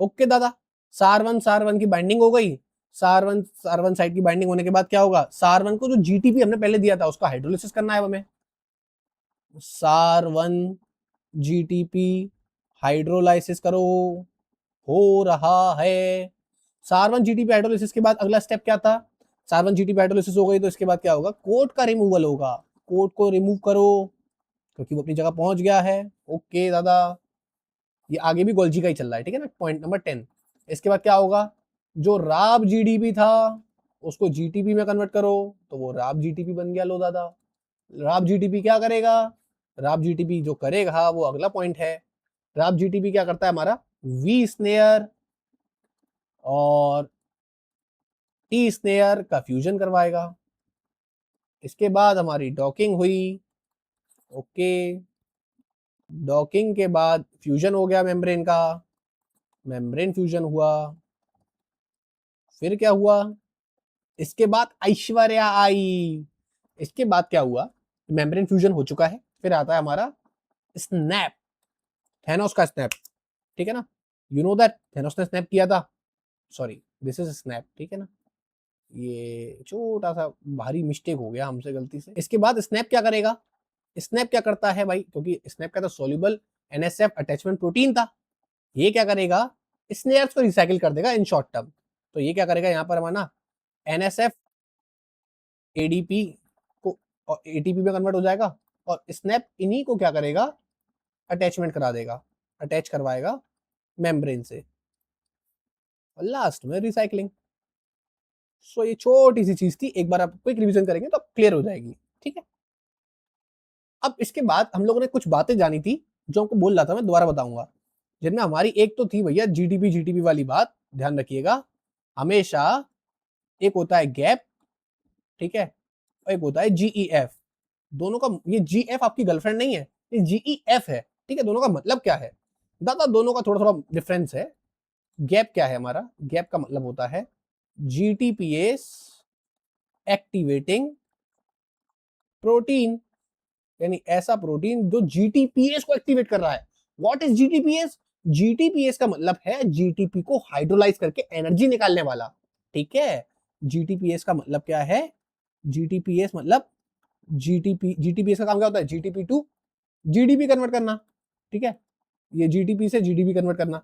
ओके दादा, SAR1 की बाइंडिंग हो गई, SAR1 साइट की बाइंडिंग होने के बाद क्या होगा, SAR1 को जो जीटीपी हमने पहले दिया था उसका हाइड्रोलिसिस करना है हमें, SAR1 जीटीपी हाइड्रोलाइसिस करो, हो रहा है। SAR1 जीटीपी हाइड्रोलिसिस के बाद अगला स्टेप क्या था, SAR1 जीटीपी हाइड्रोलिसिस हो गई तो इसके बाद क्या होगा, कोट का रिमूवल होगा, कोट को रिमूव करो क्योंकि वो अपनी जगह पहुंच गया है। ओके दादा, ये आगे भी गोल्जी का ही चल रहा है, ठीक है ना। पॉइंट नंबर 10, इसके बाद क्या होगा, जो राब जीडीपी था उसको जीटीपी में कन्वर्ट करो, तो वो राब जीटीपी बन गया, लो दादा। राब जीटीपी क्या करेगा, राब जीटीपी जो करेगा वो अगला पॉइंट है। राब जीटीपी क्या करता है हमारा, वी स्नेयर और टी स्नेयर का फ्यूजन करवाएगा। इसके बाद हमारी डॉकिंग हुई, ओके, डॉकिंग के बाद फ्यूजन हो गया मेम्ब्रेन का, मेम्ब्रेन फ्यूजन हुआ। फिर क्या हुआ, इसके बाद ऐश्वर्या आई। इसके बाद क्या हुआ, मेम्ब्रेन फ्यूजन हो चुका है, फिर आता है हमारा स्नैप, थैनोस का स्नैप, ठीक है ना। यू नो दैट थैनोस ने स्नैप किया था, सॉरी दिस इज स्नैप, ठीक है ना। ये छोटा सा भारी मिस्टेक हो गया हमसे गलती से। इसके बाद स्नैप क्या करेगा, स्नैप क्या करता है भाई, क्योंकि स्नैप का तो सोल्यूबल NSF अटैचमेंट प्रोटीन था, ये क्या करेगा, स्नेयर्स को रिसाइकिल कर देगा इन शॉर्ट टर्म। तो ये क्या करेगा, यहाँ पर हमारा NSF ADP को और ATP में कन्वर्ट हो जाएगा, और स्नैप इन्हीं को क्या करेगा, अटैचमेंट करा देगा, अटैच करवाएगा मेम्ब्रेन से, और लास्ट में रिसाइकलिंग। सो ये छोटी सी चीज थी, एक बार आप क्विक रिवीजन करेंगे तो क्लियर हो जाएगी, ठीक है। अब इसके बाद हम लोगों ने कुछ बातें जानी थी जो हमको बोल रहा था, मैं दोबारा बताऊंगा, जिनमें हमारी एक तो थी भैया जीटीपी वाली बात, ध्यान रखिएगा हमेशा। एक होता है गैप, ठीक है, और एक होता है GEF। दोनों का, ये GF आपकी गर्लफ्रेंड नहीं है, ये GEF है, ठीक है। दोनों का मतलब क्या है दादा, दोनों का थोड़ा थोड़ा डिफरेंस है। गैप क्या है हमारा, गैप का मतलब होता है GTPase एक्टिवेटिंग प्रोटीन, यानी ऐसा प्रोटीन जो GTPase को एक्टिवेट कर रहा है। What is जीटीपीएस? जीटीपीएस का मतलब है जीटीपी को हाइड्रोलाइज करके एनर्जी निकालने वाला, ठीक है। जीटीपीएस का मतलब क्या है? जीटीपीएस मतलब जीटीपीएस का काम क्या होता है? जीटीपी टू जीडीपी कन्वर्ट करना, ठीक है। ये जीटीपी से जीडीपी कन्वर्ट करना।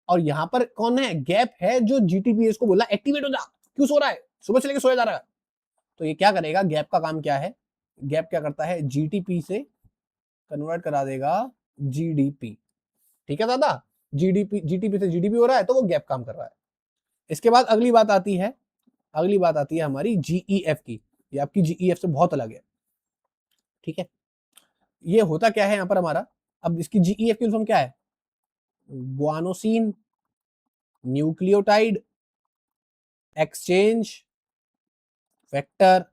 और यहां पर कौन है? गैप है जो जीटीपीएस को बोला एक्टिवेट हो जा, क्यों सो रहा है, सुबह से लेकर सोया जा रहा है। तो ये क्या करेगा? गैप का काम क्या है? गैप क्या करता है? जीटीपी से कन्वर्ट करा देगा जीडीपी, ठीक है दादा। जीडीपी, जीटीपी से जीडीपी हो रहा है तो वो गैप काम कर रहा है। इसके बाद अगली बात आती है, हमारी जीईएफ की। ये आपकी जीईएफ से बहुत अलग है, ठीक है। ये होता क्या है यहाँ पर हमारा? अब इसकी जीईएफ की फॉर्म क्या है? Guanosine nucleotide exchange factor.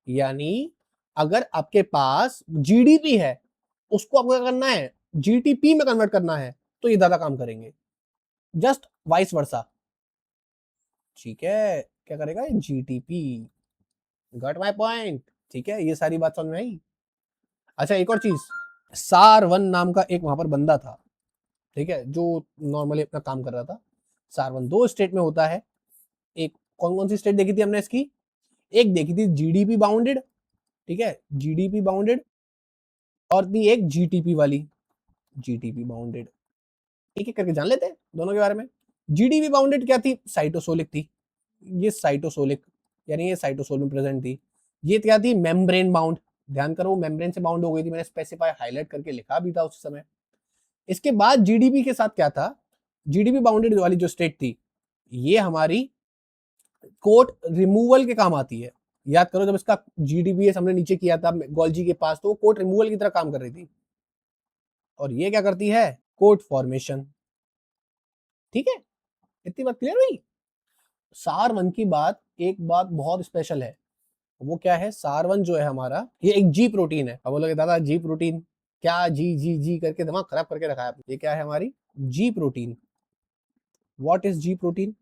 यानी अगर आपके पास जीडीपी है, उसको आपको क्या करना है? जीटीपी में कन्वर्ट करना है, तो ये ज्यादा काम करेंगे। जस्ट वाइस वर्सा, ठीक है। क्या करेगा? जीटीपी। गॉट माय पॉइंट, ठीक है। ये सारी बात समझ में आई। अच्छा, एक और चीज, सार1 नाम का एक वहां पर बंदा था, ठीक है, जो नॉर्मली अपना काम कर रहा था। सार1 दो स्टेट में होता है। एक कौन कौन सी स्टेट देखी थी हमने इसकी? एक देखी थी जीडीपी बाउंडेड, ठीक है, जीडीपी बाउंडेड। और थी एक जीटीपी वाली, जीटीपी बाउंडेड। एक एक करके जान लेते हैं दोनों के बारे में। जीडीपी बाउंडेड क्या थी? साइटोसोलिक थी। ये साइटोसोलिक, यानी ये साइटोसोल में प्रेजेंट थी। ये क्या थी? Membrane bound. ध्यान करो, मेम्ब्रेन से बाउंड हो गई थी, मैंने स्पेसिफाई हाईलाइट करके लिखा भी था उस समय। इसके बाद जीडीपी के साथ क्या था? जीडीपी बाउंडेड वाली जो स्टेट थी, ये हमारी कोट रिमूवल के काम आती है। याद करो, जब इसका जीडीपीएस हमने नीचे किया था गोल्जी के पास, तो वो कोट रिमूवल की तरह काम कर रही थी। और ये क्या करती है? कोट फॉर्मेशन, ठीक है। इतनी बात क्लियर हुई? सार1 की बात, एक बात बहुत स्पेशल है। वो क्या है? सार1 जो है हमारा, ये एक जी प्रोटीन है। अब बोलोगे दादा जी प्रोटीन क्या? जी जी जी करके दिमाग खराब करके रखा है आपने। ये क्या है? हमारी जी protein. What is ji protein?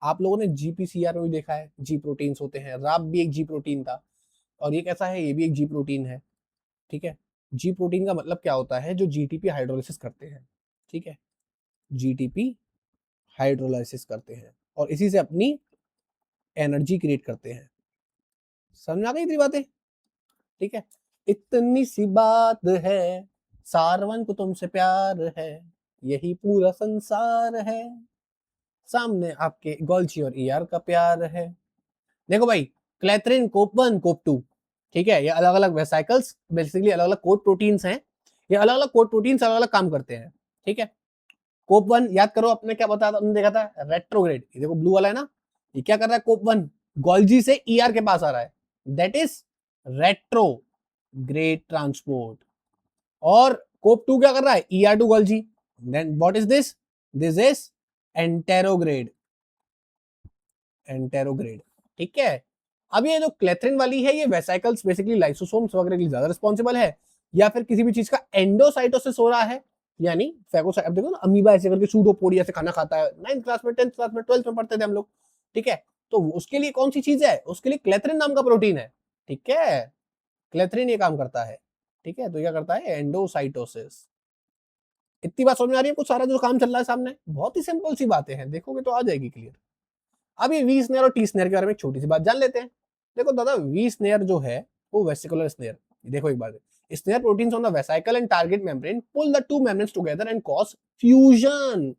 आप लोगों ने जीपीसीआर में भी देखा है, जी प्रोटीन्स होते हैं। राब भी एक जी प्रोटीन था, और ये कैसा है? ये भी एक जी प्रोटीन है, ठीक है। जी प्रोटीन का मतलब क्या होता है? जो जीटीपी हाइड्रोलाइसिस करते हैं, ठीक है। जीटीपी हाइड्रोलाइसिस करते हैं और इसी से अपनी एनर्जी क्रिएट करते हैं। समझ आ गई इतनी बातें? ठीक है। इतनी सी बात है, सारवन को तुमसे प्यार है, यही पूरा संसार है, सामने आपके गोल्ची और ईआर का प्यार है। देखो भाई, क्लेथरिन, कोप 1, कोप 2, ठीक है, ये अलग अलग वेसाइकल्स, बेसिकली अलग अलग कोट प्रोटीन्स हैं। ये अलग अलग कोट प्रोटीन्स अलग अलग काम करते हैं, ठीक है। कोप 1 याद करो, अपने क्या बताया था? हमने देखा था रेट्रोग्रेड। ये देखो ब्लू वाला है ना, ये क्या कर रहा है? कोप 1 गोल्जी से ईआर के पास आ रहा है, दैट इज रेट्रोग्रेड ट्रांसपोर्ट। और कोप 2 क्या कर रहा है? ER to Golgi. Then what is this? This is anterograde, anterograde, ठीक है। अब ये जो क्लेथरिन वाली है, ये वेसाइकल्स बेसिकली लाइसोसोम्स वगैरह के लिए ज्यादा रिस्पॉन्सिबल है, या फिर किसी भी चीज का एंडोसाइटोसिस हो रहा है, यानी फैगोसाइट। अब देखो ना, अमीबा ऐसे करके सूडोपोडिया से खाना खाता है, 9th क्लास में, 10th क्लास में, 12th में पढ़ते थे हम लोग, ठीक है। तो उसके लिए कौन सी चीज है? उसके लिए क्लेथरिन नाम का प्रोटीन है, ठीक है। क्लेथरिन ये काम करता है, ठीक है। तो क्या करता है? एंडोसाइटोसिस। इतनी बात समझ में आ रही है? कुछ सारा जो काम चल रहा है सामने, बहुत ही सिंपल सी बातें हैं, देखोगे तो आ जाएगी क्लियर। अब ये वी स्नेयर और टी स्नेयर के बारे में एक छोटी सी बात जान लेते हैं। देखो दादा, वी स्नेयर जो है वो वेसिकुलर स्नेयर। देखो एक बार, snare proteins on the vesicle and target membrane pull the two membranes together and cause fusion.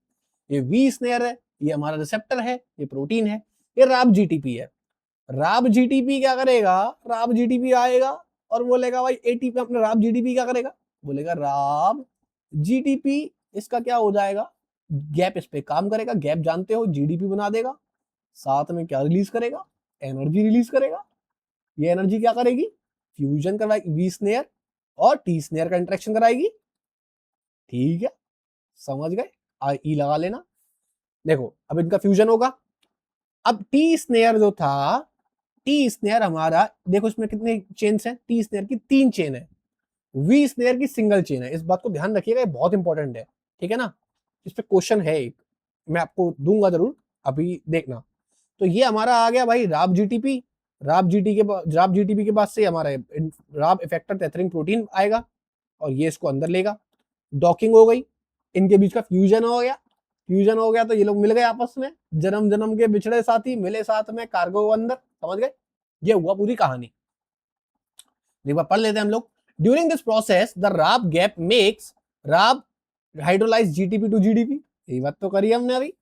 ये वी स्नेयर है, ये हमारा रिसेप्टर है, ये प्रोटीन है। ये राब जीटीपी है। राब जीटीपी क्या करेगा? राब जीटीपी आएगा और बोलेगा भाई एटीपी, अपने राब जीटीपी क्या करेगा? बोलेगा राब जीटीपी, इसका क्या हो जाएगा? गैप इस पे काम करेगा। गैप जानते हो, जीडीपी बना देगा। साथ में क्या रिलीज करेगा? एनर्जी रिलीज करेगा। ये एनर्जी क्या करेगी? फ्यूजन करवाएगी, वी स्नेयर और टी स्नेयर का इंटरेक्शन कराएगी, ठीक है। समझ गए? ई लगा लेना। देखो अब इनका फ्यूजन होगा। अब टी स्नेयर जो था, टी स्नेयर हमारा, देखो इसमें कितने चेन्स हैं? टी स्नेयर की 3 चेन है, वी स्नेयर की सिंगल चेन है। इस बात को ध्यान रखिएगा, ये बहुत इंपॉर्टेंट है, ठीक है ना। इस पे क्वेश्चन है एक, मैं आपको दूंगा जरूर, अभी देखना। तो ये हमारा आ गया भाई राब जीटीपी। राब जीटीपी के बाद से हमारा राब इफेक्टर टेथरिंग प्रोटीन आएगा, और ये इसको अंदर लेगा, डॉकिंग हो गई, इनके बीच का फ्यूजन हो गया, फ्यूजन हो गया तो ये लोग मिल गए आपस में, जन्म जन्म के बिछड़े साथी मिले साथ में, कार्गो अंदर, समझ गए? ये हुआ पूरी कहानी। एक बार पढ़ लेते हैं हम लोग। During this process the Rab GAP makes Rab hydrolyse GTP to GDP, ये बात तो करी हमने अभी।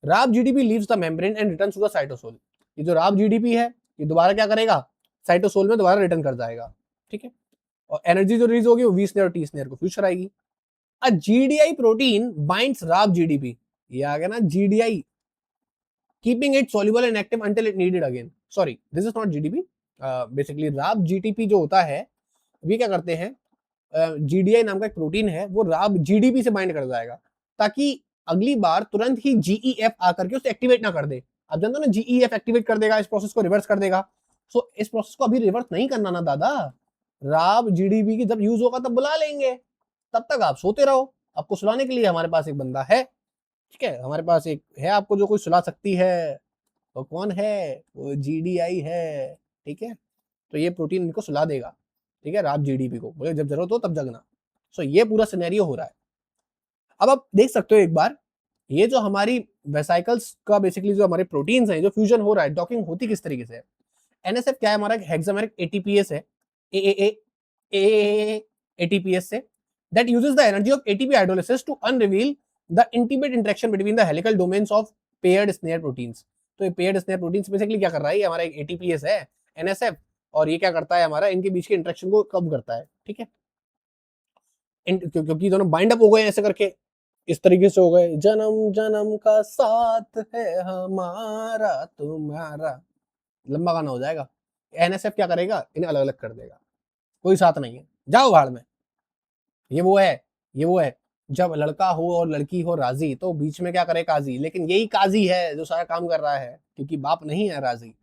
Rab GDP leaves the membrane and returns to the cytosol. ये जो राब जीडीपी है ये दोबारा क्या करेगा, साइटोसोल में दोबारा रिटर्न कर जाएगा, ठीक है। और एनर्जी जो रिलीज होगी वो वी स्नेयर और टी स्नेयर को फ्यूज कराएगी। अ जीडीआई प्रोटीन बाइंड्स राब जीडीपी, ये आ गया ना GDI, keeping it soluble and active until it needed again. Sorry, this is not GDP, basically राब जीटीपी जो होता है वे क्या करते हैं, जीडीआई नाम का एक प्रोटीन है वो राब जीडीपी से बाइंड कर जाएगा ताकि अगली बार तुरंत ही जीईएफ आकर के उसे एक्टिवेट ना कर दे। आप जानते हो ना जीईएफ एक्टिवेट कर देगा, इस प्रोसेस को रिवर्स कर देगा। सो इस प्रोसेस को अभी रिवर्स नहीं करना ना दादा, राब जीडीपी की जब यूज होगा तब बुला लेंगे, तब तक आप सोते रहो। आपको सुलाने के लिए हमारे पास एक बंदा है, ठीक है, हमारे पास एक है आपको जो कोई सुला सकती है। वो कौन है, वो जीडीआई है, ठीक है। तो ये प्रोटीन इनको सुला देगा, ठीक है, राब जीडीपी को, बोले जब जरूरत हो तब जगना। सो ये पूरा सिनेरियो हो रहा है। अब आप देख सकते हो एक बार, ये जो हमारी वेसाइकल्स का बेसिकली जो हमारे प्रोटीन्स हैं जो फ्यूजन हो रहा है, डॉकिंग होती किस तरीके से है। एनएसएफ क्या है, हमारा हेक्सामेरिक एटीपीएस है, ए एटीपीएस से, that uses the energy of ATP hydrolysis to unravel the intimate interaction between the helical domains of paired SNARE proteins. तो ये पेयर्ड स्नेयर प्रोटीन्स बेसिकली क्या कर रहा है, ये हमारा एक एटीपीएस है एनएसएफ, और ये क्या करता है, हमारा इनके बीच के इंटरेक्शन को कम करता है, ठीक है। क्योंकि दोनों बाइंड अप हो गए ऐसे करके, इस तरीके से हो गए, जन्म जन्म का साथ है हमारा तुम्हारा, लंबा गाना हो जाएगा। एनएसएफ क्या करेगा, इन्हें अलग अलग कर देगा, कोई साथ नहीं है, जाओ भाड़ में। ये वो है, ये वो है, जब लड़का हो और लड़की हो राजी तो बीच में क्या करे काजी, लेकिन यही काजी है जो सारा काम कर रहा है क्योंकि बाप नहीं है राजी,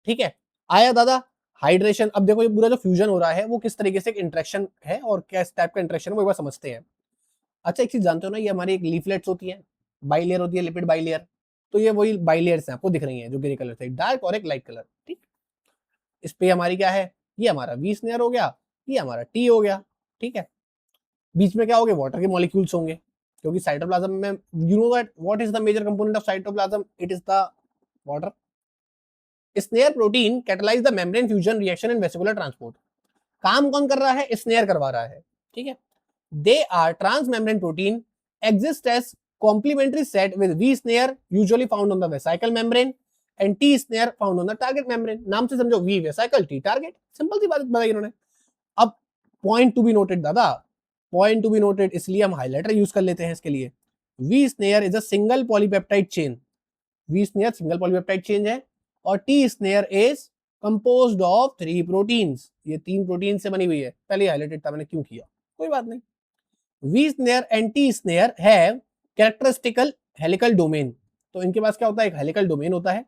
ठीक है। आया दादा हाइड्रेशन। अब देखो ये पूरा जो फ्यूजन हो रहा है वो किस तरीके से इंटरेक्शन है और किस टाइप का इंटरेक्शन है वो एक बार समझते हैं। अच्छा एक चीज जानते हो ना, ये हमारी एक लीफलेट्स होती है, बाइलेयर होती है, लिपिड बाइलेयर। तो ये वही बाइलेयर्स हैं आपको दिख रही हैं जो ग्रे कलर से, डार्क और एक लाइट कलर, ठीक। इस पे हमारी क्या है, ये हमारा वी स्नेयर हो गया, ये हमारा टी हो गया, ठीक है। बीच में क्या हो गए, वाटर के मॉलिक्यूल्स होंगे, क्योंकि साइटोप्लाज्म में you know that what is the major component of cytoplasm, it is the water. SNARE protein catalyse the membrane fusion reaction in vesicular transport. काम कौन कर रहा है, स्नेयर करवा रहा है, ठीक है। They are transmembrane protein, exist as complementary set with V snare usually found on the vesicle membrane and T snare found on the target membrane। नाम से समझो, V vesicle, T target, simple सी बात बताई इन्होंने। अब पॉइंट टू बी नोटेड दादा, point to be noted, इसलिए हम हाइलाइटर यूज कर लेते हैं इसके लिए। V snare is a single polypeptide chain, V snare single polypeptide chain है, और T snare is composed of 3 proteins, ये 3 प्रोटीन से बनी हुई है। पहले हाइलाइटेड था मैंने, क्यों किया, कोई बात नहीं। V snare and T snare have characteristical helical domain, तो इनके पास क्या होता है, एक हेलिकल डोमेन होता है।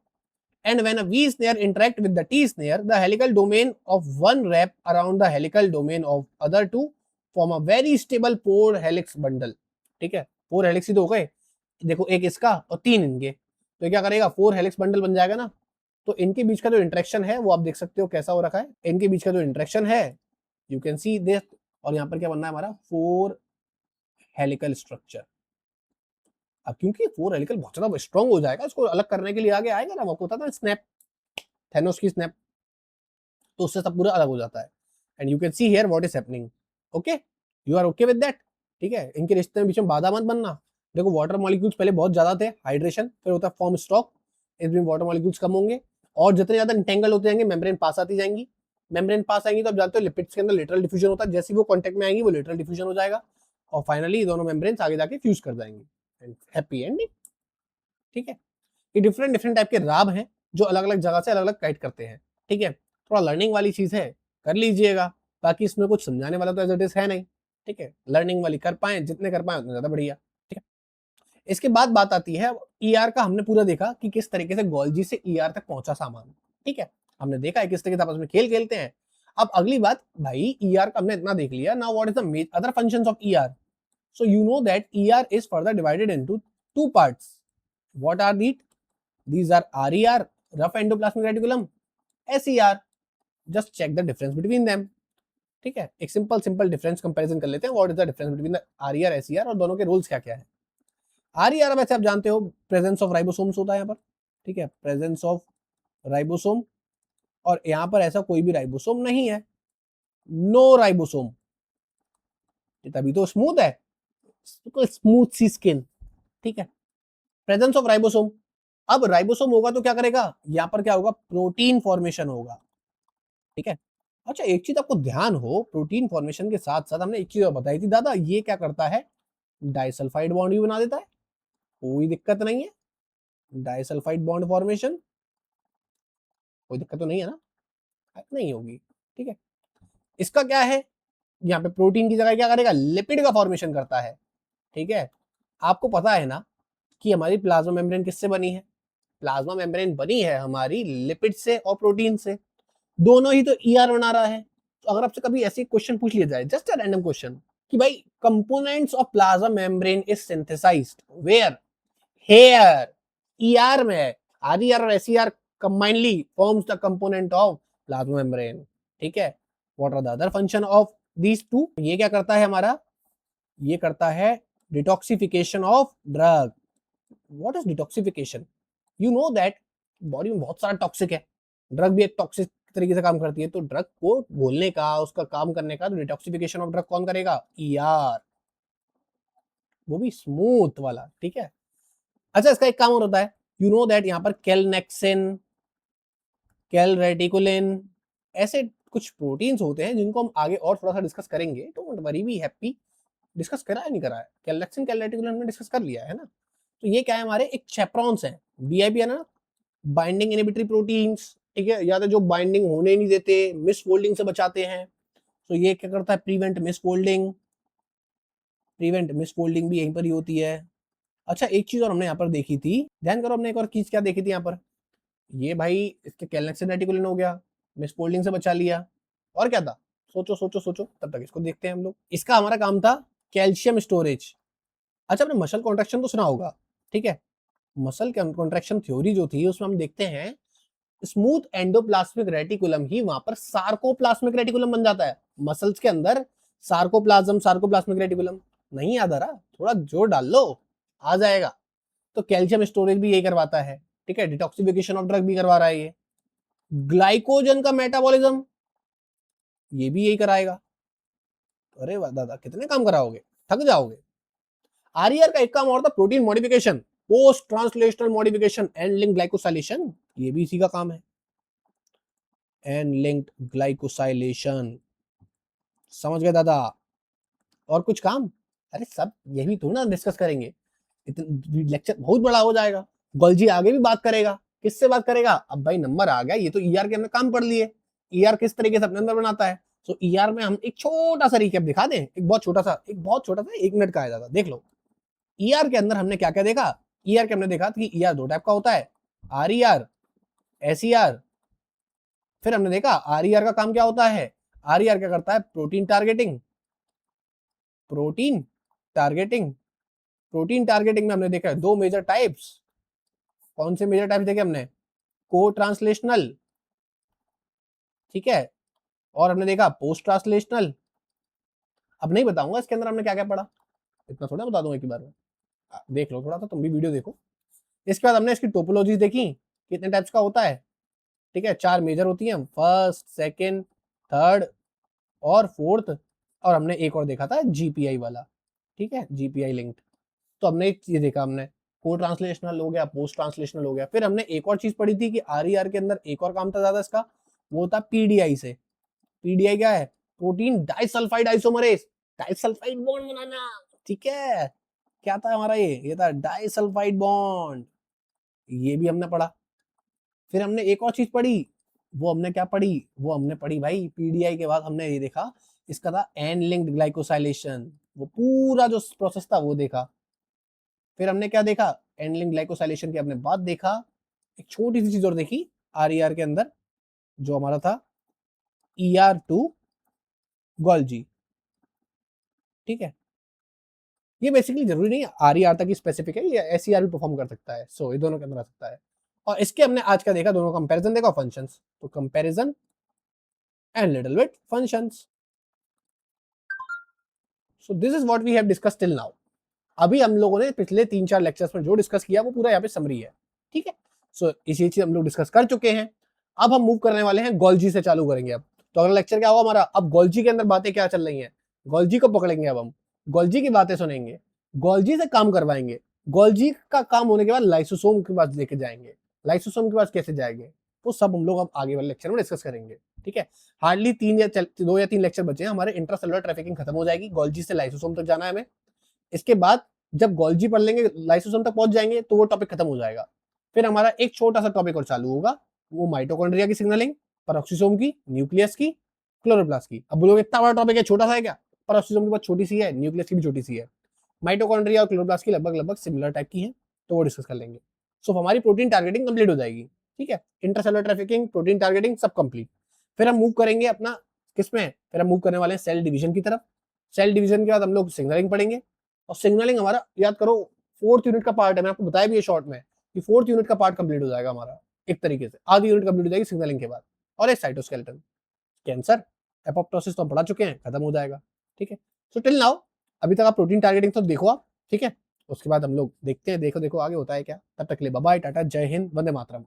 And when a V snare interact with the T snare, the helical domain of one wrap around the helical domain of other two form a very stable 4 helix bundle, ठीक है। 4 helix ही तो हो गए, देखो एक इसका और 3 इनके, तो ये क्या करेगा, 4 हेलिक्स बंडल बन जाएगा ना। तो इनके बीच का जो इंटरेक्शन है वो आप देख सकते हो कैसा हो रखा है, इनके बीच का जो इंटरेक्शन है यू कैन सी दिस, और यहाँ पर क्या बनना है हमारा 4 हेलिकल स्ट्रक्चर। अब क्योंकि 4 हेलिकल बहुत ज्यादा स्ट्रॉन्ग हो जाएगा, इसको अलग करने के लिए आगे आएगा ना, आपको पता था स्नैप, थैनोस की स्नैप, तो उससे सब पूरा अलग हो जाता है। And you can see here what is happening, okay, you are okay with that, ठीक है। इनके रिश्ते में बीच में बाधा मत बनना। देखो वाटर मॉलिक्यूल्स पहले बहुत ज्यादा थे, हाइड्रेशन, फिर होता है फॉर्म स्टॉक, इसमें वाटर मॉलिक्यूल्स कम होंगे और जितने ज्यादा इंटेंगल होते जाएंगे मेम्ब्रेन पास आती जाएंगी, मेम्ब्रेन पास आएंगी तो आप जानते हो लिपिड्स के अंदर लेटरल डिफ्यूजन होता है, जैसे वो कांटेक्ट में आएंगी वो लेटरल डिफ्यूजन हो जाएगा और फाइनली दोनों मेम्ब्रेन्स आगे जाके फ्यूज कर जाएंगी एंड हैप्पी एंडिंग, ठीक है। ये डिफरेंट डिफरेंट टाइप के राब हैं जो अलग अलग जगह से अलग अलग गाइड करते हैं, ठीक है। थोड़ा लर्निंग वाली चीज है, कर लीजिएगा, बाकी इसमें कुछ समझाने वाला तो एज इट इज है नहीं, ठीक है। लर्निंग वाली कर पाए, जितने कर पाए उतने ज्यादा बढ़िया, ठीक है। इसके बाद बात आती है ईआर का, हमने पूरा देखा कि किस तरीके से गोल्जी से ईआर तक पहुंचा सामान, ठीक है। हमने देखा है किस तरीके से आपस में खेल खेलते हैं। अब अगली बात भाई, ईआर का हमने इतना देख लिया, now what is the other functions of ER. So you know that ER is further divided into 2 parts. What are these? These are RER, rough endoplasmic reticulum, SER. Just check the difference between them. ठीक है, एक simple difference comparison कर लेते हैं, what is the difference between RER SER और दोनों के rules क्या क्या है। आरईआर वैसे आप जानते हो प्रेजेंस ऑफ राइबोसोम्स होता है यहाँ पर, ठीक है, प्रेजेंस ऑफ राइबोसोम, और यहाँ पर ऐसा कोई भी राइबोसोम नहीं है, नो राइबोसोम, तभी तो स्मूथ है, स्मूथ सी स्किन, ठीक है, प्रेजेंस ऑफ राइबोसोम। अब राइबोसोम होगा तो क्या करेगा, यहाँ पर क्या होगा, प्रोटीन फॉर्मेशन होगा, ठीक है। अच्छा एक चीज आपको ध्यान हो, प्रोटीन फॉर्मेशन के साथ साथ हमने एक चीज और बताई थी दादा, ये क्या करता है, डाइसल्फाइड बॉन्ड भी बना देता है, कोई दिक्कत नहीं है, डाइसल्फाइड बॉन्ड फॉर्मेशन, कोई दिक्कत तो नहीं है ना, नहीं होगी, ठीक है। इसका क्या है, यहाँ पे प्रोटीन की जगह क्या करेगा, लिपिड का फॉर्मेशन करता है, ठीक है। आपको पता है ना कि हमारी प्लाज्मा मेम्ब्रेन किससे बनी है, प्लाज्मा मेम्ब्रेन बनी है हमारी लिपिड से और प्रोटीन से, दोनों ही तो ईआर बना रहा है। तो अगर आपसे कभी ऐसी क्वेश्चन पूछ लिया जाए, जस्ट अ रैंडम क्वेश्चन, कि भाई components of plasma membrane is synthesised where, here, ER में, आरईआर और SER combinedly forms the component of plasma membrane, ठीक है। What are the other function of these two, ये क्या करता है हमारा, ये करता है detoxification of drug. What is detoxification, you know that body में बहुत सारा टॉक्सिक है, ड्रग भी एक टॉक्सिक तरीके से काम करती है, तो ड्रग को घोलने का, उसका काम करने का, तो डिटॉक्सिफिकेशन ऑफ ड्रग कौन करेगा, ईआर, वो भी स्मूथ वाला, ठीक है। अच्छा इसका एक काम और होता है, यू नो दैट यहाँ पर कैलनेक्सिन, कैलरेटिकुलिन, ऐसे कुछ प्रोटीन्स होते हैं जिनको हम आगे और थोड़ा सा डिस्कस करेंगे, don't worry be happy, discuss करा है नहीं करा है, कैलनेक्सिन कैलरेटिकुलिन हमने डिस्कस कर लिया है ना। तो ये क्या है, हमारे एक चैप्रॉन्स हैं, बीआईपी है ना, बाइंडिंग इनहिबिटरी प्रोटीन्स, ठीक है, या तो जो बाइंडिंग होने नहीं देते, मिस फोल्डिंग से बचाते हैं, तो ये क्या करता है, prevent miss folding, prevent miss folding भी यहीं पर ही होती है। अच्छा एक चीज और हमने यहाँ पर देखी थी, ध्यान करो, हमने एक और चीज क्या देखी थी यहाँ पर, ये भाई इसके कैलनेक्सिन रेटिकुलिन हो गया, मिस फोल्डिंग से बचा लिया, और क्या था, सोचो सोचो सोचो, तब तक इसको देखते हैं हम लोग। इसका हमारा काम था कैल्शियम स्टोरेज। अच्छा आपने मसल कॉन्ट्रैक्शन तो सुना होगा, ठीक है, मसल कॉन्ट्रैक्शन थ्योरी जो थी उसमें हम देखते हैं स्मूथ एंडोप्लाज्मिक रेटिकुलम ही वहां पर सार्कोप्लाज्मिक रेटिकुलम बन जाता है, मसल्स के अंदर सार्कोप्लाज्म, सार्कोप्लाज्मिक रेटिकुलम, नहीं याद आ रहा, थोड़ा जोर डाल लो, आ जाएगा। तो कैल्शियम स्टोरेज भी यही करवाता है, ठीक है, डिटॉक्सिफिकेशन ऑफ ड्रग भी करवा रहा है ये, ग्लाइकोजन का मेटाबॉलिज्म ये भी यही कराएगा। अरे वाह दादा कितने काम कराओगे, थक जाओगे। आरईआर का एक काम और था, protein modification, post translational modification and link glycosylation, ये भी इसी का काम है, एंड लिंक्ड ग्लाइकोसाइलेशन, समझ गए दादा। और कुछ काम, अरे सब यही तो ना डिस्कस करेंगे, लेक्चर बहुत बड़ा हो जाएगा, गोल्जी आगे भी बात करेगा, किससे बात करेगा, अब भाई नंबर आ गया, ये तो ईआर के हमने काम पढ़ लिए, ईआर किस तरीके से अपने अंदर बनाता है। तो ईआर में हम एक छोटा सा रिकैप दिखा दें, एक बहुत छोटा सा, एक मिनट का आया था, देख लो। ईआर के अंदर हमने क्या क्या देखा, ईआर के हमने देखा कि ईआर दो टाइप का होता है, आरईआर, एसईआर। फिर हमने देखा आरईआर का काम क्या होता है, आरईआर क्या करता है, protein targeting, protein targeting, protein targeting में हमने देखा है दो मेजर टाइप्स, कौन से मेजर टाइप्स देखे हमने, को ट्रांसलेशनल, ठीक है, और हमने देखा पोस्ट ट्रांसलेशनल। अब नहीं बताऊंगा इसके अंदर हमने क्या क्या पढ़ा, इतना थोड़ा बता दूंगा एक बार में, देख लो थोड़ा सा, तुम भी वीडियो देखो। इसके बाद हमने इसकी टोपोलॉजीज देखी, कितने टाइप्स का होता है, ठीक है, चार मेजर होती हैं, फर्स्ट, सेकंड, थर्ड और फोर्थ, और हमने एक और देखा था जीपीआई वाला, ठीक है, जीपीआई लिंक्ड। तो हमने ये देखा, हमने को ट्रांसलेशनल हो गया, पोस्ट ट्रांसलेशनल हो गया। फिर हमने एक और चीज पढ़ी थी कि आरईआर के अंदर एक और काम था ज्यादा इसका, वो था पीडीआई से। पीडीआई क्या है, protein disulphide isomerase, disulphide bond बनाना, ठीक है, क्या था हमारा ये था डाइसल्फाइड बॉन्ड, ये भी हमने पढ़ा। फिर हमने एक और चीज पढ़ी, वो हमने क्या पढ़ी, वो हमने पढ़ी भाई पीडीआई के बाद हमने ये देखा, इसका था एन लिंक्ड ग्लाइकोसाइलेशन, वो पूरा जो प्रोसेस था वो देखा। फिर हमने क्या देखा, एन लिंक्ड ग्लाइकोसाइलेशन के हमने बाद देखा, एक छोटी सी चीज और देखी आरईआर के अंदर, जो हमारा था ER2 गोल्जी, ठीक है। ये बेसिकली जरूरी नहीं है आरईआर तक ही स्पेसिफिक है, ये एसईआर भी परफॉर्म कर सकता है, सो ये दोनों के अंदर आ सकता है। और इसके हमने आज का देखा, दोनों कंपैरिजन देखा, फंक्शंस, तो comparison and little bit functions. So this is what we have discuss till now. अभी हम लोगों ने पिछले 3-4 लेक्चर्स में जो डिस्कस किया वो पूरा यहाँ पे समरी है, ठीक है। सो इसी चीज हम लोग डिस्कस कर चुके हैं। अब हम मूव करने वाले हैं गोल्जी से, चालू करेंगे अब। तो अगला लेक्चर क्या होगा हमारा, अब गोल्जी के अंदर बातें क्या चल रही हैं, गोल्जी को पकड़ेंगे, अब हम गोल्जी की बातें सुनेंगे, गोल्जी से काम करवाएंगे, गोल्जी का काम होने के बाद लाइसोसोम के पास लेके जाएंगे, लाइसोसोम के पास कैसे जाएंगे वो सब हम लोग अब आगे वाले लेक्चर में डिस्कस करेंगे, ठीक है। हार्डली 2 या 3 लेक्चर बचे हैं, हमारे इंट्रासेलुलर ट्रैफिकिंग खत्म हो जाएगी, गोल्जी से लाइसोसोम तक जाना है हमें। इसके बाद जब गोल्जी पढ़ लेंगे, लाइसोसोम तक पहुंच जाएंगे, तो वो टॉपिक खत्म हो जाएगा। फिर हमारा एक छोटा सा टॉपिक और चालू होगा, वो माइटोकॉन्ड्रिया की सिग्नलिंग, पेरोक्सिसोम की, न्यूक्लियस की, क्लोरोप्लास्ट की। अब बोलोगे इतना बड़ा टॉपिक है, छोटा सा है क्या? पेरोक्सिसोम की बात छोटी सी है, न्यूक्लियस की भी छोटी सी है, माइटोकॉन्ड्रिया और क्लोरोप्लास्ट की लगभग लगभग सिमिलर टाइप की है, तो वो डिस्कस कर लेंगे। सो हमारी प्रोटीन टारगेटिंग कंप्लीट हो जाएगी, ठीक है। इंटरसेलुलर ट्रैफिकिंग, प्रोटीन टारगेटिंग सब कंप्लीट। फिर हम मूव करेंगे अपना किसमें, फिर हम मूव करने वाले हैं सेल डिवीजन की तरफ। सेल डिवीजन के बाद हम लोग सिग्नलिंग पढ़ेंगे, और सिग्नलिंग हमारा याद करो 4th यूनिट का पार्ट है, मैं आपको बताया भी है शॉर्ट में कि 4th यूनिट का पार्ट कंप्लीट हो जाएगा हमारा, एक तरीके से आधी यूनिट कंप्लीट हो जाएगी सिग्नलिंग के बाद। और एक साइटोस्केलेटन, कैंसर, एपोप्टोसिस तो हम पढ़ा चुके हैं, खत्म हो जाएगा, ठीक है। सो टिल नाउ अभी तक आप प्रोटीन टारगेटिंग तो देखो आप, ठीक है। उसके बाद हम लोग देखते हैं, देखो देखो आगे होता है क्या। तब तक के लिए बाय बाय, टाटा, जय हिंद, वंदे मातरम।